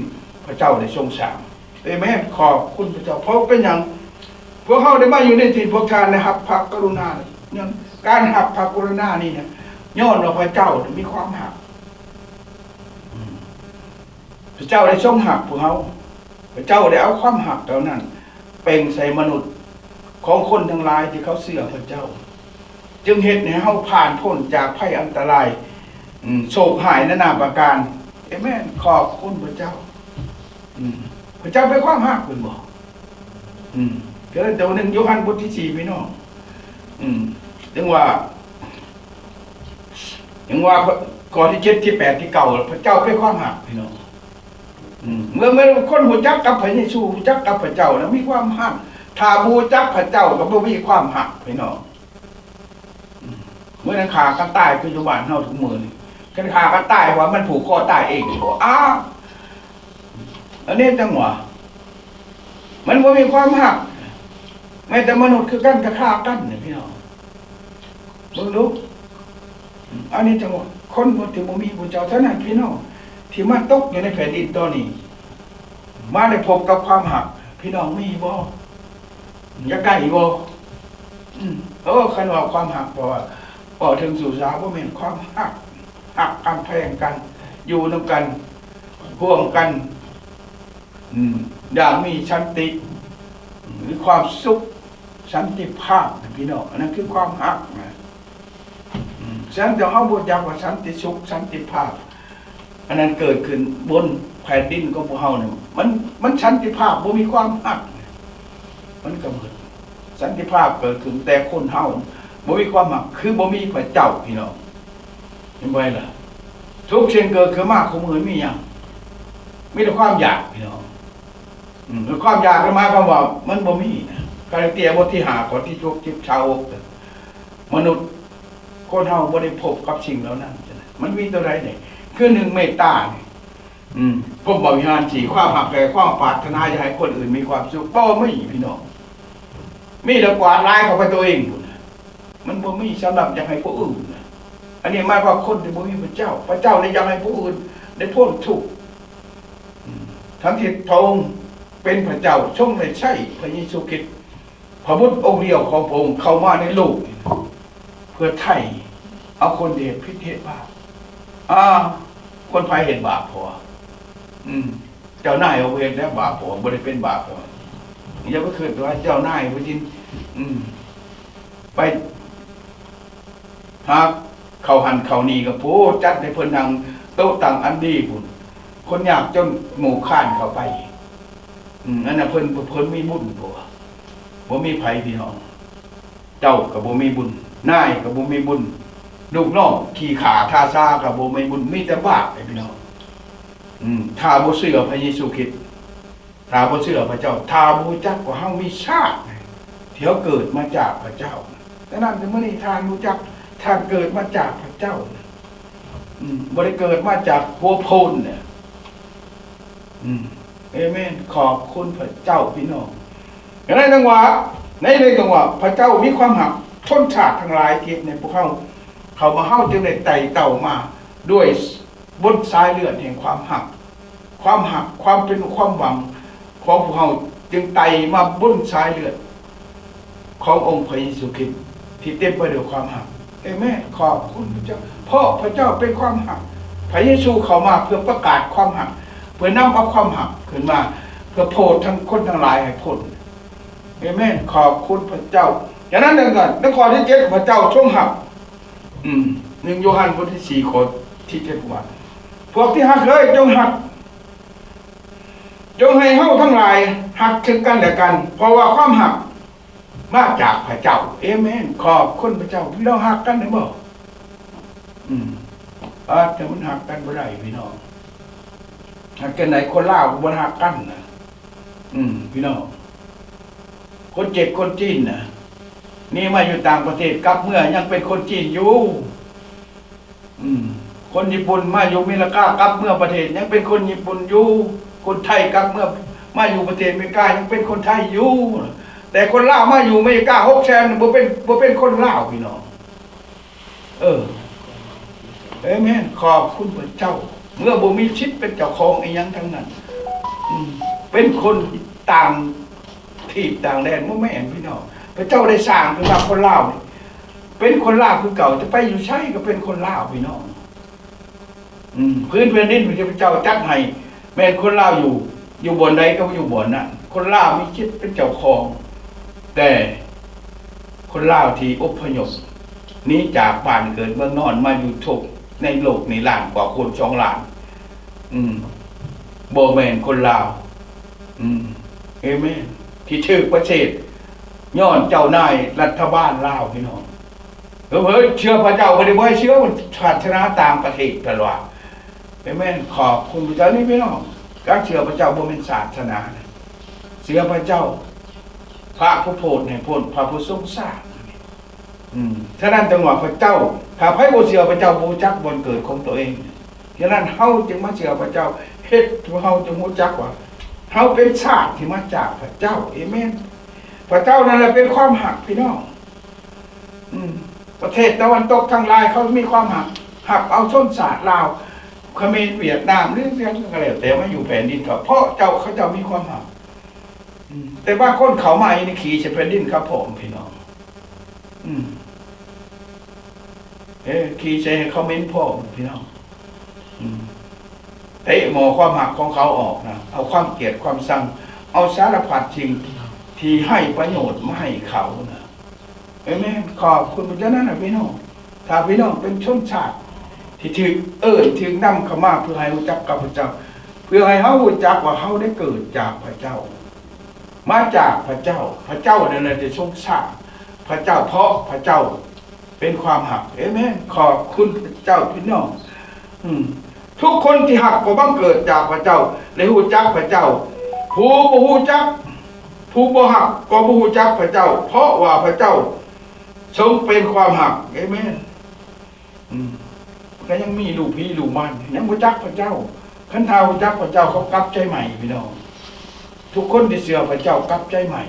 S1: พระเจ้าได้ทรงสร้างแม่ขอบคุณพระเจ้าเพราะเป็นอย่างพวกเขาได้มาอยู่ในที่พวกทานนะครับพระกรุณาเนี่ยการหักพระกรุณานี่เนี่ยย้อนว่าพระเจ้ามีความหักพระเจ้าได้ทรงหักพวกเขาพระเจ้าได้เอาความหักเหล่านั้นเป่งใส่มนุษย์ของคนทั้งหลายที่เขาเสื่อพระเจ้าจึงเหตุให้เขาผ่านพ้นจากภัยอันตรายโศกหายนานาประการแม่ขอบคุณพระเจ้าพระเจ้าเป็นความหักคุณบอกเดี๋ยวเดี๋ยวหนึ่งโยฮันบทที่ 4พี่น้องยังว่าก่อนที่ 7 ที่ 8ที่เก่าพระเจ้าเป็นความหักพี่น้องเมื่อคนหูจักกับพระเยซูหูจักกับพระเจ้าแล้วมีความหักถ้าบูจักพระเจ้าก็บ่มีความหักพี่น้องเมื่อนั้นขากันตายคืออยู่บ้านเฮาทุกมื้อนี่กันขากันตายว่ามันผูกคอตายเองบ่อันนี้จังหวะมันบ่มีความหักแม้แต่มนุษย์คือกันกะฆ่ากันนี่พี่น้องเบิ่งดูอันนี้จังหวะคนบ่ที่บ่มีพระเจ้าเท่านั้นพี่น้องที่มาตกอยู่ในแผ่นดินตอนนี้มาได้พบกับความหักพี่น้องมีบ่อยากได้บ่คันว่าความหักเพราะว่าพอถึงสู่สาวบ่แม่นความหักกันแพงกันอยู่นำกันร่วมกันอย่างมีสันติหรือความสุขสันติภาพพี่น้องอันนั้นคือความหักนะฉะนั้นจะเฮาบ่จักว่าสันติสุขสันติภาพอันนั้นเกิดขึ้นบนแผ่นดินของพวกเฮาเนี่ยมันสันติภาพบ่มีความหักมันก็เหมือนสันติภาพเกิดขึ้นแต่คนเฮาบ่มีความหักคือบ่มีพระเจ้าพี่น้องเห็นบ่ล่ะทุกสิ่งเกิดขึ้นมาของมือมีหยังมีแต่ความอยากพี่น้องความอยากหมายความว่ามันบ่มีนะกาลเตียบทที่5ข้อที่10ชาวมนุษย์คนเฮาบ่ได้พบกับสิ่งเหล่านั้นมันมีตัวใดนี่คือ1เมตตานี่พวกบริหาร4ความหักแก่ความปรารถนาอยากให้คนอื่นมีความสุขบ่มีพี่น้องมีแต่กวาดลายเข้าไปตัวเองมันบ่มีสำหรับอยากให้ผู้อื่นอันนี้หมายความคนที่บ่มีพระเจ้าได้อยากให้ผู้อื่นได้พ้นทุกข์ทั้งที่พระองค์เป็นพระเจ้าทรงได้ใช้พระเยซูคริสต์พระบุตรองค์เดียวของพระองค์เข้ามาในโลกเพื่อไถ่เอาคนเดียวพิเทศบาปคนไทยเห็นบาปพอเจ้านายเอาเห็นแล้วบาปพอบริเป็นบาปพออย่าไปคิดว่าเจ้านายพระจินไปหาเขาหันเขานีกับผู้จัดในเพิ่นทางโต๊ะต่างอันดีพุ่นคนยากจนหมู่ข้านเข้าไปนั่นน่ะเพิ่นมีบุญบ่มีไผพี่น้องเจ้ากับบ่มีบุญนายกับบ่มีบุญลูกน้องขี้ขาท่าซ่ากับบ่มีบุญมีแต่บาปพี่น้องถ้าบ่เชื่อพระเยซูคริสต์ถ้าบ่เชื่อพระเจ้าถ้าบ่รู้จักว่าเฮามีชาติที่เฮาเกิดมาจากพระเจ้าดังนั้นมื้อนี้ท่านรู้จักท่านเกิดมาจากพระเจ้าบ่ได้เกิดมาจากหัวโพนเนี่ยเอเมนขอบคุณพระเจ้าพี่น้องในจังหวะพระเจ้ามีความหักชนชาติทั้งหลายที่ในพวกเขามาเฮาจึงได้ไต่เต่ามาด้วยบนสายเลือดแห่งความหักความเป็นความหวังของพวกเขาจึงไต่มาบนสายเลือดขององค์พระเยซูคริสต์ที่เต็มไปด้วยความหัก เอเมนขอบคุณพระเจ้าเพราะพระเจ้าเป็นความหักพระเยซูเข้ามาเพื่อประกาศความหักเพื่อนำเอาความหักขึ้นมาเพื่อโปรดทั้งคนทั้งหลายให้พ้นเอเมนขอบคุณพระเจ้าอย่างนั้นเองกันในข้อที่7พระเจ้าทรงหัก1 โยฮันบทที่4ข้อที่7ว่าพวกที่หักเลยจงหักจงให้เฮาทั้งหลายหักถึงกันและกันเพราะว่าความหักมาจากพระเจ้าเอเมนขอบคุณพระเจ้าพี่น้องหักกันได้บ่แต่มันหักกันบ่ได้พี่น้องหักกันไหนคนลาวบ่หักกันนะพี่น้องคนเจ็บคนจีนนะนี่มาอยู่ต่างประเทศกลับเมื่อยังเป็นคนจีนอยู่คนญี่ปุ่นมาอยู่อเมริกากลับเมื่อประเทศยังเป็นคนญี่ปุ่นอยู่คนไทยกลับเมื่อมาอยู่ประเทศอเมริกายังเป็นคนไทยอยู่แต่คนลาวมาอยู่อเมริกา600,000บ่เป็นคนลาวพี่น้องเอเมนขอบคุณพระเจ้าเมื่อบ่มีชิดเป็นเจ้าของอีหยังทั้งนั้นเป็นคนต่างที่ต่างแดนบ่แม่นพี่น้องพระเจ้าได้สร้างขึ้นมาคนลาวนี่เป็นคนลาวคือเก่าจะไปอยู่ใช้ก็เป็นคนลาวพี่น้องพื้นแผ่นดินพระเจ้าจัดให้แม่นคนลาวอยู่บนใดก็อยู่บนนั้นคนลาวมีชิดเป็นเจ้าของแต่คนลาวที่อพยพนี้จากบ้านเกิดเมืองนอนมาอยู่ทุกในโลกในล้านกว่าคน2 ล้านบ่แม่นคนลาวเอเมนที่ถือประเทศย้อนเจ้านายรัฐบาลลาวพี่น้องเชื่อพระเจ้าบ่ได้บ่ให้เชื่อมันศาสนาต่างประเทศตลอดเอเมนขอบคุณพระเจ้านี่พี่น้องการเชื่อพระเจ้าบ่แม่นศาสนาเชื่อพระเจ้าพระผู้โปรดให้พ้นพระผู้ทรงสร้างฉะนั้นจังหวะพระเจ้าถ้าไผบ่เชื่อพระเจ้าบ่รู้จักบ่เกิดของตัวเองฉะนั้นเฮาจึงมาเชื่อพระเจ้าเฮ็ดให้เฮาจึงรู้จักว่าเฮาเป็นชาติที่มาจากพระเจ้าเอเมนพระเจ้านั่นแหละเป็นความหักพี่น้องประเทศตะวันตกทั้งหลายเขามีความหักเอาชนชาติลาวเขมรเวียดนามหรืออย่างอะไรแต่มาอยู่แผ่นดินเขาเพราะเขาเจ้ามีความหักแต่ว่าคนเขามาในขี่ใช้แผ่นดินครับผมพี่น้องขี่ใช้ให้เขาเม้นพ่อพี่น้องเตะหมอความหักของเขาออกนะเอาความเกลียดความชังเอาสารพัดสิ่งที่ให้ประโยชน์มาให้เขานะเอเมนขอบคุณพระเจ้านั่นนะพี่น้องถ้าพี่น้องเป็นชนชาติที่ถึงนำเข้ามาเพื่อให้รู้จักกับพระเจ้าเพื่อให้เขารู้จักว่าเขาได้เกิดจากพระเจ้ามาจากพระเจ้าพระเจ้าเนี่ยจะทรงสร้างพระเจ้าเพราะพระเจ้าเป็นความหักเอเมนขอบคุณพระเจ้าพี่น้องทุกคนที่หักก็บังเกิดจากพระเจ้าและรู้จักพระเจ้าผู้บ่รู้จักผู้บ่หักก็บ่รู้จักพระเจ้าเพราะว่าพระเจ้าทรงเป็นความหักเอเมนก็ยังมีลูกพี่ลูกมันยังรู้จักพระเจ้าคันถ้ารู้จักพระเจ้าเขากลับใจใหม่พี่น้องทุกคนที่เชื่อพระเจ้ากลับใจใหม่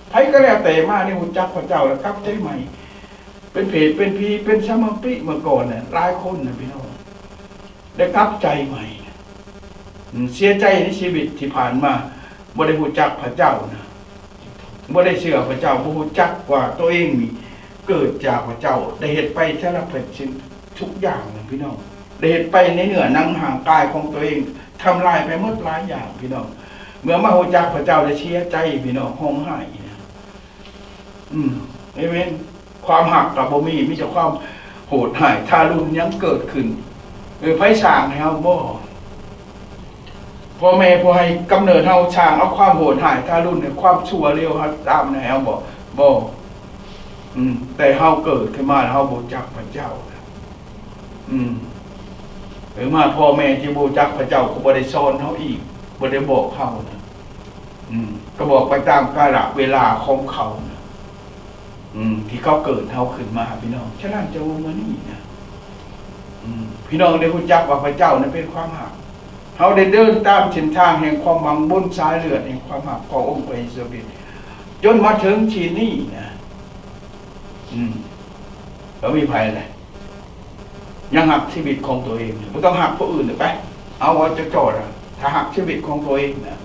S1: ไผก็แล้วแต่มาได้รู้จักพระเจ้าแล้วกลับใจใหม่เป็นเพศเป็นพีเป็นสมปิเมื่อก่อนน่ะหลายคนน่ะพี่น้องได้กลับใจใหม่เสียใจในชีวิตที่ผ่านมาบ่ได้รู้จักพระเจ้านะบ่ได้เชื่อพระเจ้าบ่รู้จักว่าตัวเองนี่เกิดจากพระเจ้าได้เฮ็ดไปสารพัดสิ่งทุกอย่างนะพี่น้องได้เฮ็ดไปในเนื้อหนังห่างกายของตัวเองทำลายไปหมดหลายอย่างพี่น้องเมื่อมารู้จักพระเจ้าได้เสียใจพี่น้องร้องไห้นะเอเมนความหักกับบ่มีแต่ความโหดร้ายทารุณยังเกิดขึ้นไผสร้างให้เฮาบ่พ่อแม่ผู้ให้กำเนิดเฮาสร้างเอาความโหดร้ายทารุณความชั่วเลวตามให้เฮาบ่แต่เฮาเกิดขึ้นมาแล้วเฮาบ่จักพระเจ้าหรือมาพ่อแม่ที่บ่จักพระเจ้าก็บ่ได้สอนเฮาอีกบ่ได้บอกเฮานะก็บอกไปตามกาลเวลาของเขานะที่เขาเกิดเฮาขึ้นมาพี่น้องฉะนั้นจะว่ามื้อนี้นะพี่น้องได้รู้จักว่าพระเจ้านั้นเป็นความหักเฮาได้เดินตามเส้นทางแห่งความหวังบนสายเลือดแห่งความหักขององค์พระเยซูคริสต์จนมาถึงที่นี้นะแล้วมีภัยอะไรยังหักชีวิตของตัวเองไม่ต้องหักผู้อื่นหรือไปเอาจะจอดถ้าหักชีวิตของตัวเองนะ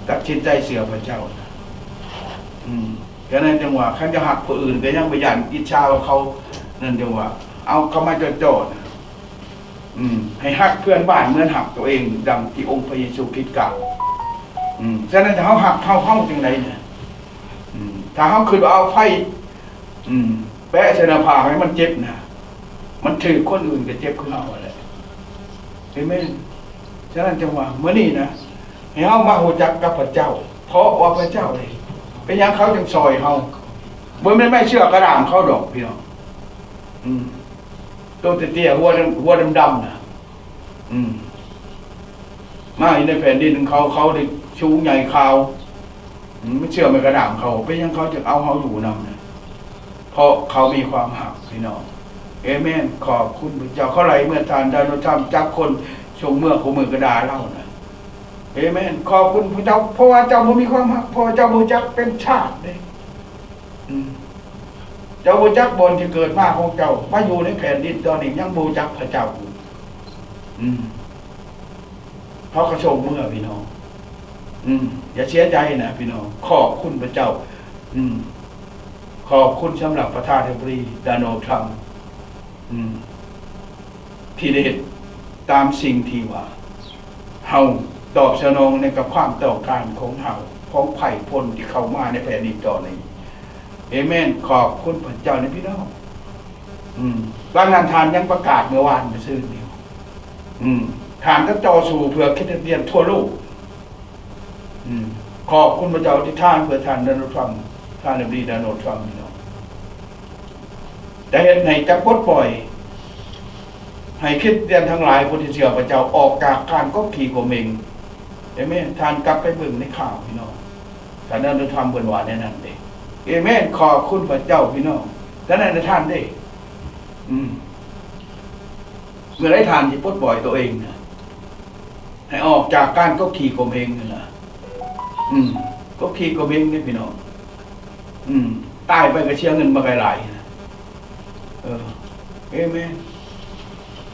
S1: ตัดสินใจเสียพระเจ้านะฉะ ฉะนั้นจังหวะขันจะหักผู้อื่นก็ยังไปยันอิจฉาว่าเขานั่นจังหวะเอาเขามาโจดให้หักเพื่อนบ้านเหมือนหักตัวเองดังที่องค์พระเยซูคริสต์กล่าวฉะนั้นถ้าเขาหักเข้าจังไรเนี่ยถ้าเขาคือเอาไฟแปะเสนาผาให้มันเจ็บนะมันถือคนอื่นก็เจ็บขึ้นเอาอะไรเห็นไหมฉะนั้นจังหวะเมื่อนี้นะให้เขามาหูจักกับพระเจ้าเพราะว่าพระเจ้าเลยเป็นอย่างเขาจึงซอยเขาเมื่อไม่เชื่อกระด่างเขาดอกพี่น้องตัวเตี้ยหัวดำๆนะมาในแผ่นดินเขาได้ชูงใหญ่ขาวไม่เชื่อไม่กระด่างเขาเป็นอย่างเขาจะเอาเขาอยู่นำนะเพราะเขามีความหักพี่น้องเอเมนขอบคุณพระเจ้าเขาไหลเมื่อทานดานธรรมจักคนชงเมื่อเขามือกระดาเล่านะเอเมนขอบคุณพระเจ้าเพราะว่าเจ้าบ่มีความหักเพราะเจ้าบ่จักเป็นชาติเลยเจ้าบ่จักบนที่เกิดมาของเจ้ามาอยู่ในแผ่นดินตอนนี้ยังบ่จักพระเจ้าเขากระชงเมื่อพี่น้องอย่าเสียใจนะพี่น้องขอบคุณพระเจ้าขอบคุณสำหรับประธานาธิบดีโดนัลด์ทรัมป์ที่ได้ตามสิ่งที่ว่าเฮาตอบสนองในกับความต้องการของเฮาของไผ่พลที่เข้ามาในแผ่นดินตอนนี้เอเมนขอบคุณพระเจ้าในพี่น้องบางงานทานยังประกาศเมื่อวานไปซื้อเดียวทานก็จอสู่เพื่อคริสเตียนทั่วโลกขอบคุณพระเจ้าที่ท่านเพื่อท่านโดนัลด์ทรัมป์ท่านนบีโดนัลด์ทรัมป์พี่น้องแต่เหตุไหนจะปลดปล่อยให้คริสเตียนทั้งหลายผู้ที่เชื่อพระเจ้าออกจากการก็ขี่โกเมงเอเมนท่านกลับไปเบิ่งในข่าวพี่น้องท่านโดนัลด์ทรัมป์เบิ่งว่าแน่นั่นเองเอเมนขอบคุณพระเจ้าพี่น้องท่านในท่านได้เมื่อได้ทานที่ปลดปล่อยตัวเองนะให้ออกจากการก็ขี่โกเมงนั่นแหละก็ขี่โกเมงนี่พี่น้องตายไปก็เชียเงินมาไกลหลายนะเอเมน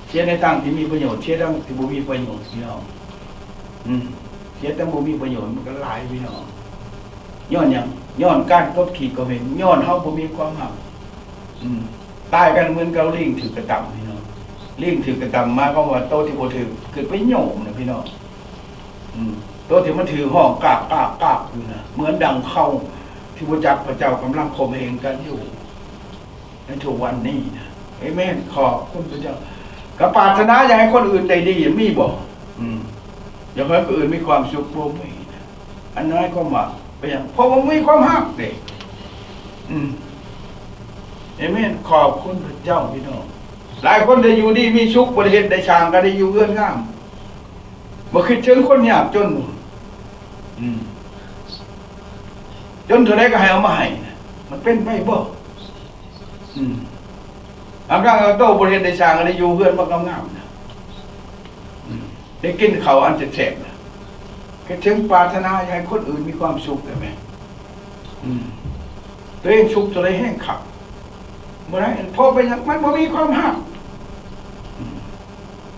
S1: เชียในทางที่มีประโยชน์เชียทางที่บ่มีประโยชน์พี่น้องเชียทางบ่มีประโยชน์มันก็หลายพี่น้องย้อนอย่างย้อนการกดขี่โกเมงย้อนเฮาบ่มีความหักตายกันเหมือนกับลิงถือกระตำพี่น้องลิงถือกระตำมาก็ว่าโตที่บ่ถือเกิดไปโยมนะพี่น้องตัวที่มันถือห้องกากอยู่นะเหมือนดังเข้าที่พระจักรพระเจ้ากำลังข่มเหงกันอยู่ในทุกวันนี้นะเอเมนขอบคุณพระเจ้ากับปรารถนาอยากให้คนอื่นได้ดีมีบ่อยากให้คนอื่นมีความสุขบ่มีอันนั้นก็มาไปอย่างเพราะว่ามีความหักเด็กเอเมนขอบคุณพระเจ้าพี่น้องหลายคนได้อยู่ดีมีสุขประเทศได้ช่างก็ได้อยู่เอื้อนงามบ่คิดถึงคนยากจนจนเท่าไรก็ให้เอามาให้มันเป็นไปบ่อาการเอาโตประเทศได้ช่างก็ได้อยู่เอื้อนบ่งามๆนะได้กินข้าวอันแซ่บๆนะคิดถึงปรารถนาให้คนอื่นมีความสุขได้ไหมตัวเองสุขตัวเองแห้งขับเมื่อไรพอไปอย่างมันบ่มีความหัก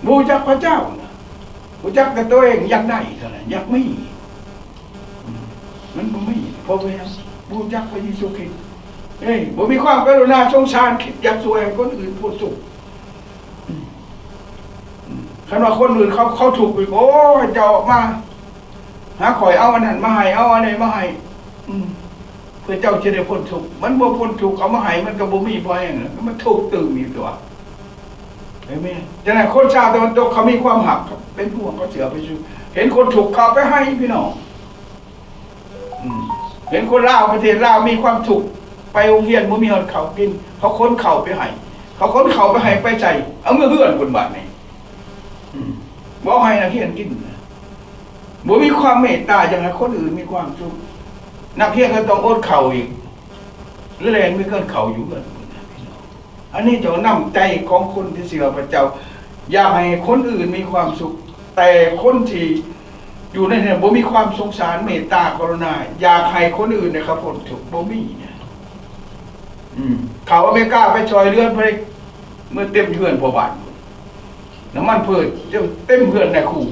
S1: บูจักพระเจ้าบูจักกับตัวเองอยากได้เท่านั้นอยากมีมันบ่มีพอไปอย่างบูจักพระเยซูคริสต์บ่มีความกรุณาสงสารคิดอยากช่วยคนอื่นพูดสุขขณะคนอื่นเขาถูกไปโอ้ยจะออกมาหาข่อยเอาอันนั้นมาให้เอาอันนี้มาให้เพื่อเจ้าจะได้พ้นทุกข์มันบ่พ้นทุกข์เอามาให้มันก็บ่มีพออย่างนั้นมันถูกตื่นมีตัวเห็นไหมฉะนั้นคนชาวตะวันตกเขามีความหักเป็นห่วงเขาเสียไปชูเห็นคนถูกเขาไปให้พี่น้องเห็นคนลาวประเทศลาวมีความถูกไปโรงเรียนบ่มีเขากินเขาค้นเข่าไปให้เขาค้นเข่าไปให้ไปใจเอาเมื่อเพื่อนคนบ้านนี่บ่ให้นักเรียนกินบ่มีความเมตตาอย่างไรคนอื่นมีความสุขนักเรียนก็ต้องอดเข่าอีกแล้วแรงไม่เกินเข่าอยู่กันอันนี้จะนำใจของคนที่เชื่อพระเจ้าอยากให้คนอื่นมีความสุขแต่คนที่อยู่ในเนี่ยบ่มีความสงสารเมตตากรุณาอยากให้คนอื่นเนี่ยครับพ้นทุกข์บ่มีเนี่ยเขาอเมริกาไปช่วยเรือนไปเมื่อเต็มเพื่อนพอบานน้ำมันเต็มเพื่อนในคู่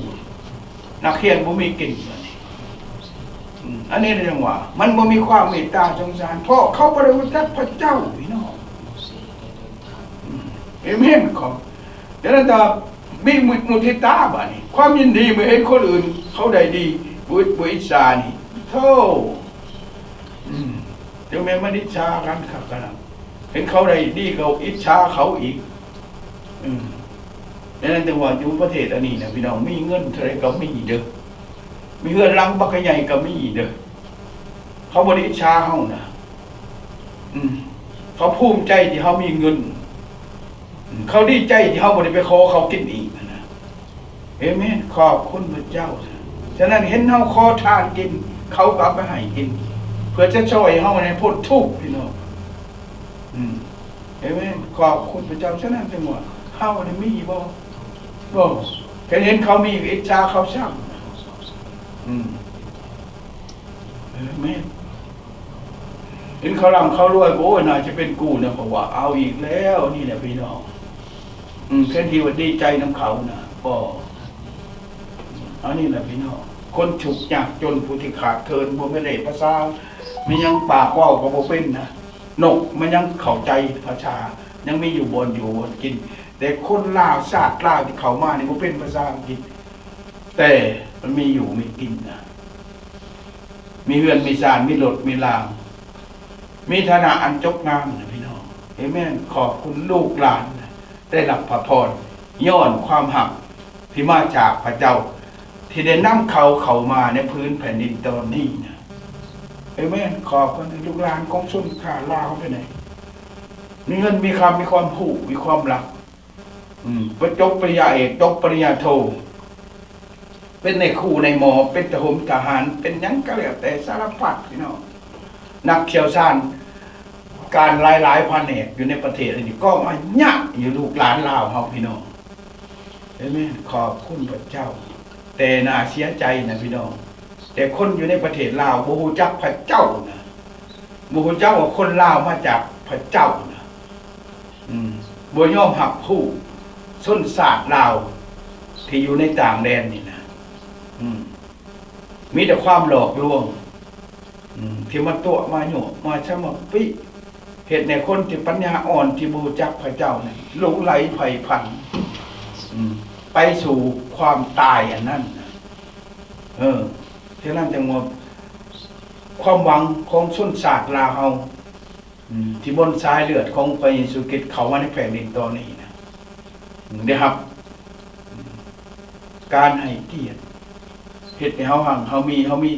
S1: นักเรียนบ่มีกิน อันนี้เรียกว่ามันบ่มีความเมตตาสงสารเพราะเขาบ่ได้รู้จักพระเจ้าพี่น้องเอเมนครับดังนั้นถ้ามีมุทิตาบ่นี่ความยินดีเมื่อเห็นคนอื่นเขาได้ดีบ่อิจฉานี่โธ่เดี๋ยวแม่มันอิจฉากันครับกันเห็นเขาได้ดีเขาอิจฉาเขาอีกดังนั้นจังหวะอยู่ประเทศอันนี้นะพี่น้องมีเงินเท่าไรก็มีเด้อมีเฮือนหลังบักใหญ่ก็มีเด้อเขาบ่ได้อิจฉาเฮานะเขาภูมิใจที่เขามีเงินเขาดีใจที่เขาบ่ได้ไปขอเขากินอีกนะเอเมนขอบคุณพระเจ้าฉะนั้นเห็นเฮาขอทานกินเขาก็เอาไปให้กินเพื่อจะช่วยเฮาในพ้นทุกข์พี่น้องเอเมนขอบคุณพระเจ้าฉะนั้นจังว่าเฮาได้มีบ่แค่เห็นเขามีอิจฉาเขาช่างเอเมนเห็นเขาร่ำเขารวยโอ้ยน่าจะเป็นกูนะเพราะว่าเอาอีกแล้วนี่แหละพี่น้องแค่ที่ว่าดีใจน้ำเขานะก็อันนี้แหละพี่น้องคนฉุกยากจนผู้ที่ขาดเคินบ่ไม่ได้ภาษามันยังปากว่าวก็บ่เป็นนะนกมันยังเข้าใจภาษายังมีอยู่บนกินแต่คนลาวชาติลาวที่เข้ามานี่บ่เป็นภาษาอังกฤษแต่มันมีอยู่มีกินนะมีเฮือนมีศาลมีรถมีลางมีฐานะอันจบงามนะพี่น้องเอเมนขอบคุณลูกหลานได้รับพระพรย้อนความหักที่มาจากพระเจ้าที่ได้นำเขามาในพื้นแผ่นดินตอนนี้นะเอเมนขอบคุณลูกหลานของชนชาติลาวไปไหนมีเงินมีคำมีความผูกมีความรักประจบปริญญาเอกจบปริญญาโทเป็นในครูในหมอเป็นทหารเป็นยังก็แล้วแต่สารพัดพี่น้องนักเชี่ยวชาญการหลายแผนกอยู่ในประเทศนี้ก็มาหยักอยู่ลูกหลานลาวเฮาพี่น้องเห็นไหมขอบคุณพระเจ้าแต่น่าเสียใจนะพี่น้องแต่คนอยู่ในประเทศลาวบ่ฮู้จักพระเจ้านะบ่ฮู้จักว่าคนลาวมาจากพระเจ้านะบ่ยอมรับผู้ชนชาติลาวที่อยู่ในต่างแดนนี่นะมีแต่ความหลอกลวงที่มาตัวมาโยกมาชะมปิเหตุในคนที่ปัญญาอ่อนที่บูจักพระเจ้าเนี่ยหลงไหลไผ่พันไปสู่ความตายอันนั้นที่นั่นจังว่าความหวังของชนชาติลาวเฮาที่บนสายเลือดของพระเยซูคริสต์เข้ามาในแผ่นดินตอนนี้นะเดี๋ยวครับการให้เกียรติเหตุในเฮามี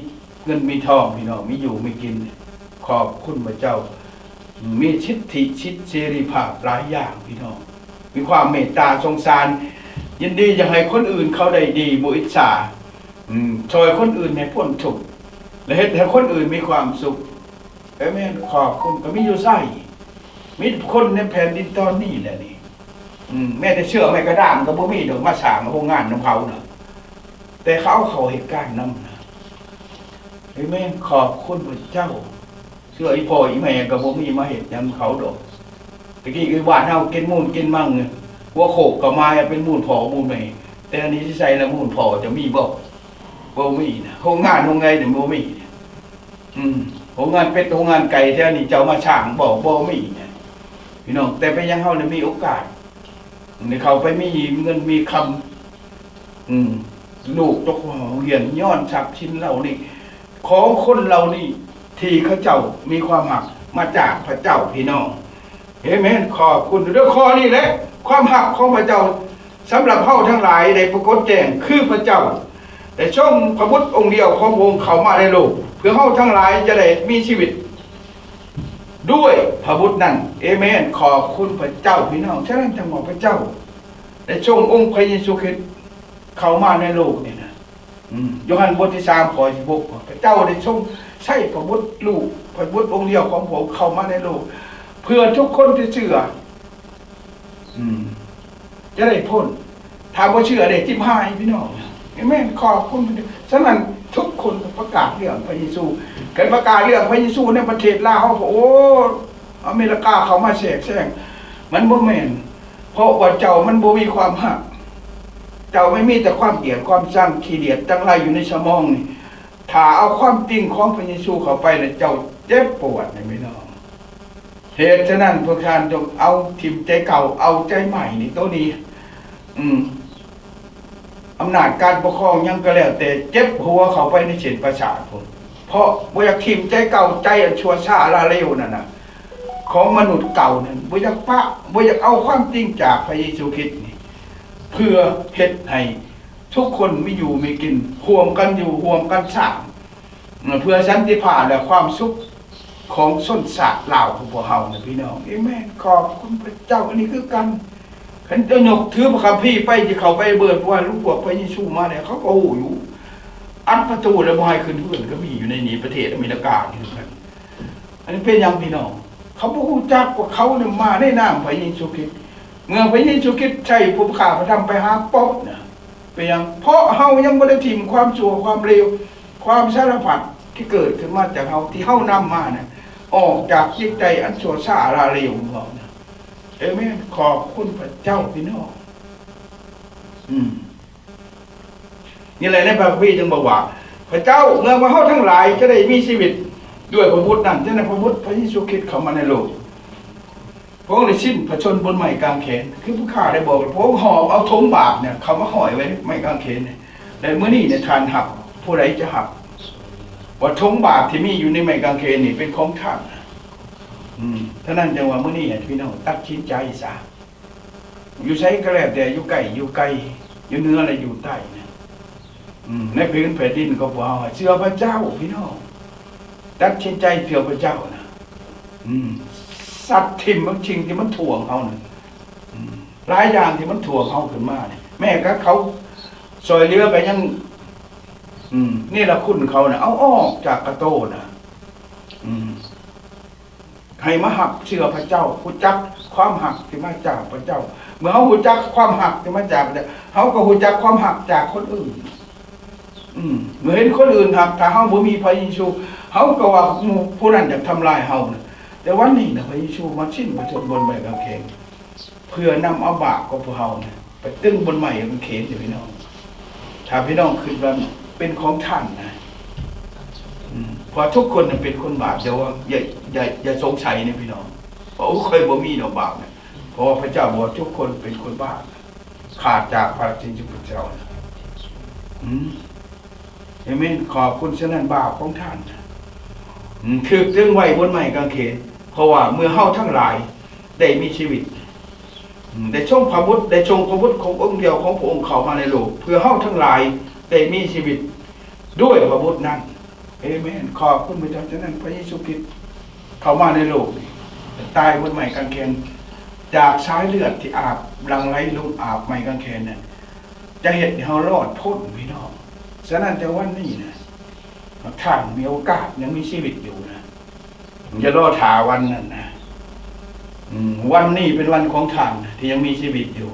S1: เงินมีทองพี่น้องมีอยู่มีกินขอบคุณพระเจ้ามีชิดเสรีภาพหลายอย่างพี่น้องมีความเมตตาสงสารยินดีอยากให้คนอื่นเขาได้ดีบ่อิจฉาช่วยคนอื่นให้พ้นทุกข์และให้คนอื่นมีความสุขอาเมนขอบคุณก็มีอยู่ไส้มีคนในแผ่นดินตอนนี้แหละนี่แม้แต่เชื่อไม่กระด้างก็บ่มีดอกมาสร้างโรงงานของเขาน่ะแต่เขาเหตุการณ์นำนะเห็นไหมขอบคุณพระเจ้าเชื่ออีพ่ออีแม่กับผมมีมาเหตุยังเขาดอกตะกี้คือบ้านเฮากินมูลกินมั่งหัวโขกกับไม้เป็นมูลพ่อมูลแม่แต่อันนี้ที่ใส่แล้วมูลพ่อจะมีบ่มีนะโรงงานโรงไงเนี่ยบ่มีโรงงานเป็ดโรงงานไก่แท้นี่เจ้ามาช่างบ่มีเนี่ยพี่น้องแต่ไปยังเฮาเนี่ยมีโอกาสในเขาไปมีเงินมีคำลูกตกหัวเรียนย้อนฉับชิ้นเรานี่ของคนเรานี่ที่เขาเจ้ามีความหักมาจากพระเจ้าพี่น้องเห็นไหมขอบคุณด้วยข้อนี้แหละความหักของพระเจ้าสำหรับเฮาทั้งหลายในปรากฏแจ้งคือพระเจ้าแต่ช่องพระพุทธองค์เดียวของพระองค์เข้ามาในโลกเพื่อเฮาทั้งหลายจะได้มีชีวิตด้วยพระพุทธนั้นเอเมนขอบคุณพระเจ้าพี่น้องฉะนั้นจังหวะพระเจ้าได้ช่ององค์พระเยซูคริสต์เข้ามาในโลกนี่นะโยฮันบทที่3 ข้อ 16พระเจ้าได้ทรงใช้พระบุตรลูกพระบุตรองค์เดียวของผมเข้ามาในโลกเพื่อทุกคนที่เชื่อจะได้พ้นถ้าบ่เชื่อได้จิ้มหายพี่น้องเอเมนขอบคุณฉะนั้นทุกคนประกาศเรื่องพระเยซูการประกาศเรื่องพระเยซูในประเทศลาวโอ้อเมริกาเขามาแทรกแซงมันบ่แม่นเพราะว่าเจ้ามันบ่มีความหักเจ้าไม่มีแต่ความเกลียดความชังขี้เดียดจังไรอยู่ในสมองนี่ ถ้าเอาความจริงของพระเยซูเข้าไปเนี่ยเจ้าเจ็บปวดในพี่น้องเหตุฉะนั้นพวกท่านจงเอาทิมใจเก่าเอาใจใหม่นี่ตัวนี้อำนาจการปกครองยังก็แล้วแต่เจ็บหัวเข้าไปในเส้นประสาทผมเพราะบ่อยากทิมใจเก่าใจอันชั่วช้าละเลวนั่นน่ะของมนุษย์เก่านั่นบ่อยากปะบ่อยากเอาความจริงจากพระเยซูคริสต์นี่เพื่อเฮ็ดให้ทุกคนไม่อยู่ไม่กินห่วมกันอยู่ห่วมกันสร้างเพื่อสันติภาพและความสุขของส้นศาสตร์ลาวของพวกเฮานะพี่น้องเอเมนขอบคุณพระเจ้าอันนี้คือกันขันจะยกถือพระคัมภีร์ไปที่เขาไปเบิดว่าลูกพวกพระเยซูมาเนี่ยเขาก็โอ้อยู่อัดประตูแล้วบ่ให้ขึ้นเพื่อนก็มีอยู่ในนี้ประเทศอเมริกานี่กันอันนี้เป็นยังพี่น้องเขาบ่ฮู้จักว่าเขาเนี่ยมาในนามพระเยซูคริสต์เมื่อพระเยซูคริสต์ใช้ผู้ประกาศพระธรรมไปหาป๊อบนะเป็นยังเพราะเฮายังบ่ได้ทิ่มความชั่วความเลวความสารพัดที่เกิดขึ้นมาจากเฮาที่เฮานำมาเนี่ยออกจากจิตใจอันชั่วช้าราเลวของเรานะเอเมนขอบคุณพระเจ้าพี่น้องนี่แหละในพระคัมภีร์จึงบอกว่าพระเจ้าเมื่อว่าเฮาทั้งหลายจะได้มีชีวิตด้วยพระพุทธนั่นฉะนั้นพระพุทธพระเยซูคริสต์เข้ามาในโลกพระองค์ได้สิ้นพระชนม์บนไม้กางเขนคือผู้ข้าได้บอกพระองค์หอบเอาธงบาปเนี่ยเขามาห้อยไว้ไม้กางเขนเนี่ยและเมื่อนี้เนี่ยทานหักผู้ใดจะหักว่าธงบาปที่มีอยู่ในไม้กางเขนนี่เป็นของท่านท่านั้นจังว่าเมื่อนี้พี่น้องตัดสินใจซะอยู่ใช้ก็แล้วแต่อยู่ไกลอยู่ไกลอยู่เหนืออะไรอยู่ใต้เนี่ยในพื้นแผ่นดินก็บอกเชื่อพระเจ้าพี่น้องตัดสินใจเชื่อพระเจ้านะสัตว์ทิ่มบางสิ่งที่มันถ่วงเขาเนี่ยหลายอย่างที่มันถ่วงเขาขึ้นมาเนี่ยแม่ก็เขาซอยเรือไปยังนี่ละคุณเขาเนี่ยเอาออกจากกระโตนะให้มาหักเชื่อพระเจ้าหูจักความหักที่มาจากพระเจ้าเมื่อเขาหูจักความหักที่มาจากพระเจ้าเขาก็หูจักความหักจากคนอื่นเมื่อเห็นคนอื่นหักถ้าเขาบ่มีพระเยซูเขาก็ว่าผู้นั้นจะทำลายเขาเนี่ยแต่วันนี้นะพระเยซูมาสิ้นพระชนม์บนไม้กางเขนเพื่อนำเอาบาปของพวกเขาเนี่ยไปตึ้งบนไม้กางเขนอยู่พี่น้องถ้าพี่น้องคิดว่าเป็นของท่านนะพอทุกคนเป็นคนบาปเดี๋ยวว่าอย่าสงสัยนะพี่น้องเพราะเคยบ่มีดอกบาปเนี่ยเพราะพระเจ้าบอกทุกคนเป็นคนบาปขาดจากพระจริงจุพระเจ้าเอเมนขอบคุณฉะนั้นบาปของท่านคือตึงไว้บนไม้กางเขนเพราะว่าเมื่อเฮาทั้งหลายได้มีชีวิตได้ชมพระบุตรได้ชมพระบุตรขององค์เดียวของพระองค์เข้ามาในโลกเพื่อเฮาทั้งหลายได้มีชีวิตด้วยพระบุตรนั้นเอเมนขอบคุณพระเจ้าฉะนั้นพระเยซูคริสต์เข้ามาในโลกตายบนไม้กางเขนจากสายเลือดที่อาบหลั่งไหลลงอาบไม้กางเขนนั้นจะเห็นเฮารอดพ้นพี่น้องฉะนั้นแต่วันนี้นะท่านมีโอกาสยังมีชีวิตอยู่นะอย่ารอถาวันนั้นนะวันนี้เป็นวันของท่านที่ยังมีชีวิตอยู่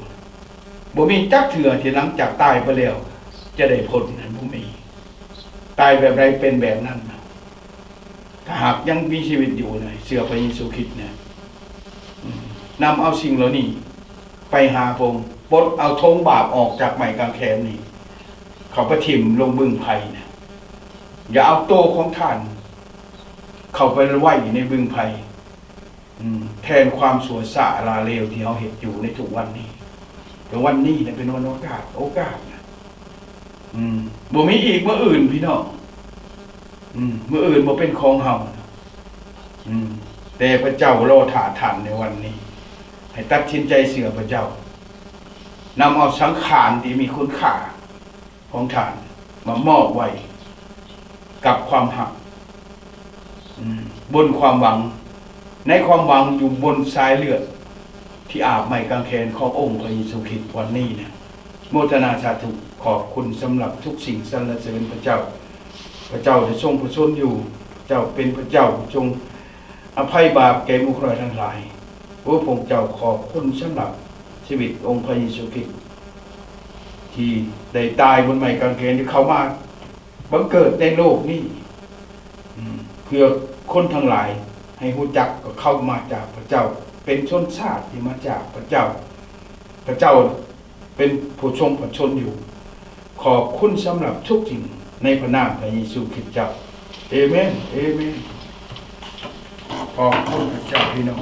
S1: บ่มีจักเถื่อที่หลังจากตายไปแล้วจะได้พ้นนั้นบ่มีตายแบบไรเป็นแบบนั้นนะถ้าหากยังมีชีวิตอยู่นะเชื่อพระเยซูคริสต์นะนำเอาสิ่งเหล่านี้ไปหาพระองค์ปลดเอาธงบาปออกจากไม้กางเขนนี้เขาไปถิ่มลงบึงไผ่นะอย่าเอาโตของท่านเข้าไปไว้ในบึงไผ่แทนความสัวสะลาเลวที่เขาเห็นอยู่ในทุกวันนี้แต่วันนี้เนี่ยเป็นวันโอกาสนะบ่มีอีกเมื่ออื่นพี่น้องเมื่ออื่นบ่เป็นของเฮาแต่พระเจ้ารอถ่าทันในวันนี้ให้ตัดสินใจเชื่อพระเจ้านำเอาสังขารที่มีคุณค่าของท่านมามอบไว้กับความหักบนความหวังในความหวังอยู่บนสายเลือดที่อาบไม้กางเขนขององค์พระเยซูคริสต์วันนี้เนี่ยโมทนาสาธุขอบคุณสำหรับทุกสิ่งสรรเสริญพระเจ้าพระเจ้าได้ทรงพระชนอยู่เจ้าเป็นพระเจ้าทรงอภัยบาปแก่มุขร้อยทั้งหลายพระองค์เจ้าขอบคุณสำหรับชีวิตองค์พระเยซูคริสต์ที่ได้ตายบนไม้กางเขนที่เขามาบังเกิดในโลกนี้เพื่อคนทั้งหลายให้รู้จักก็เข้ามาจากพระเจ้าเป็นชนชาติที่มาจากพระเจ้าพระเจ้าเป็นผู้ทรงพระชนอยู่ขอบคุณสำหรับทุกสิ่ง ในพระนามพระเยซูคริสต์เจ้าเอเมนเอเมนขอบคุณพระเจ้าพี่น้อง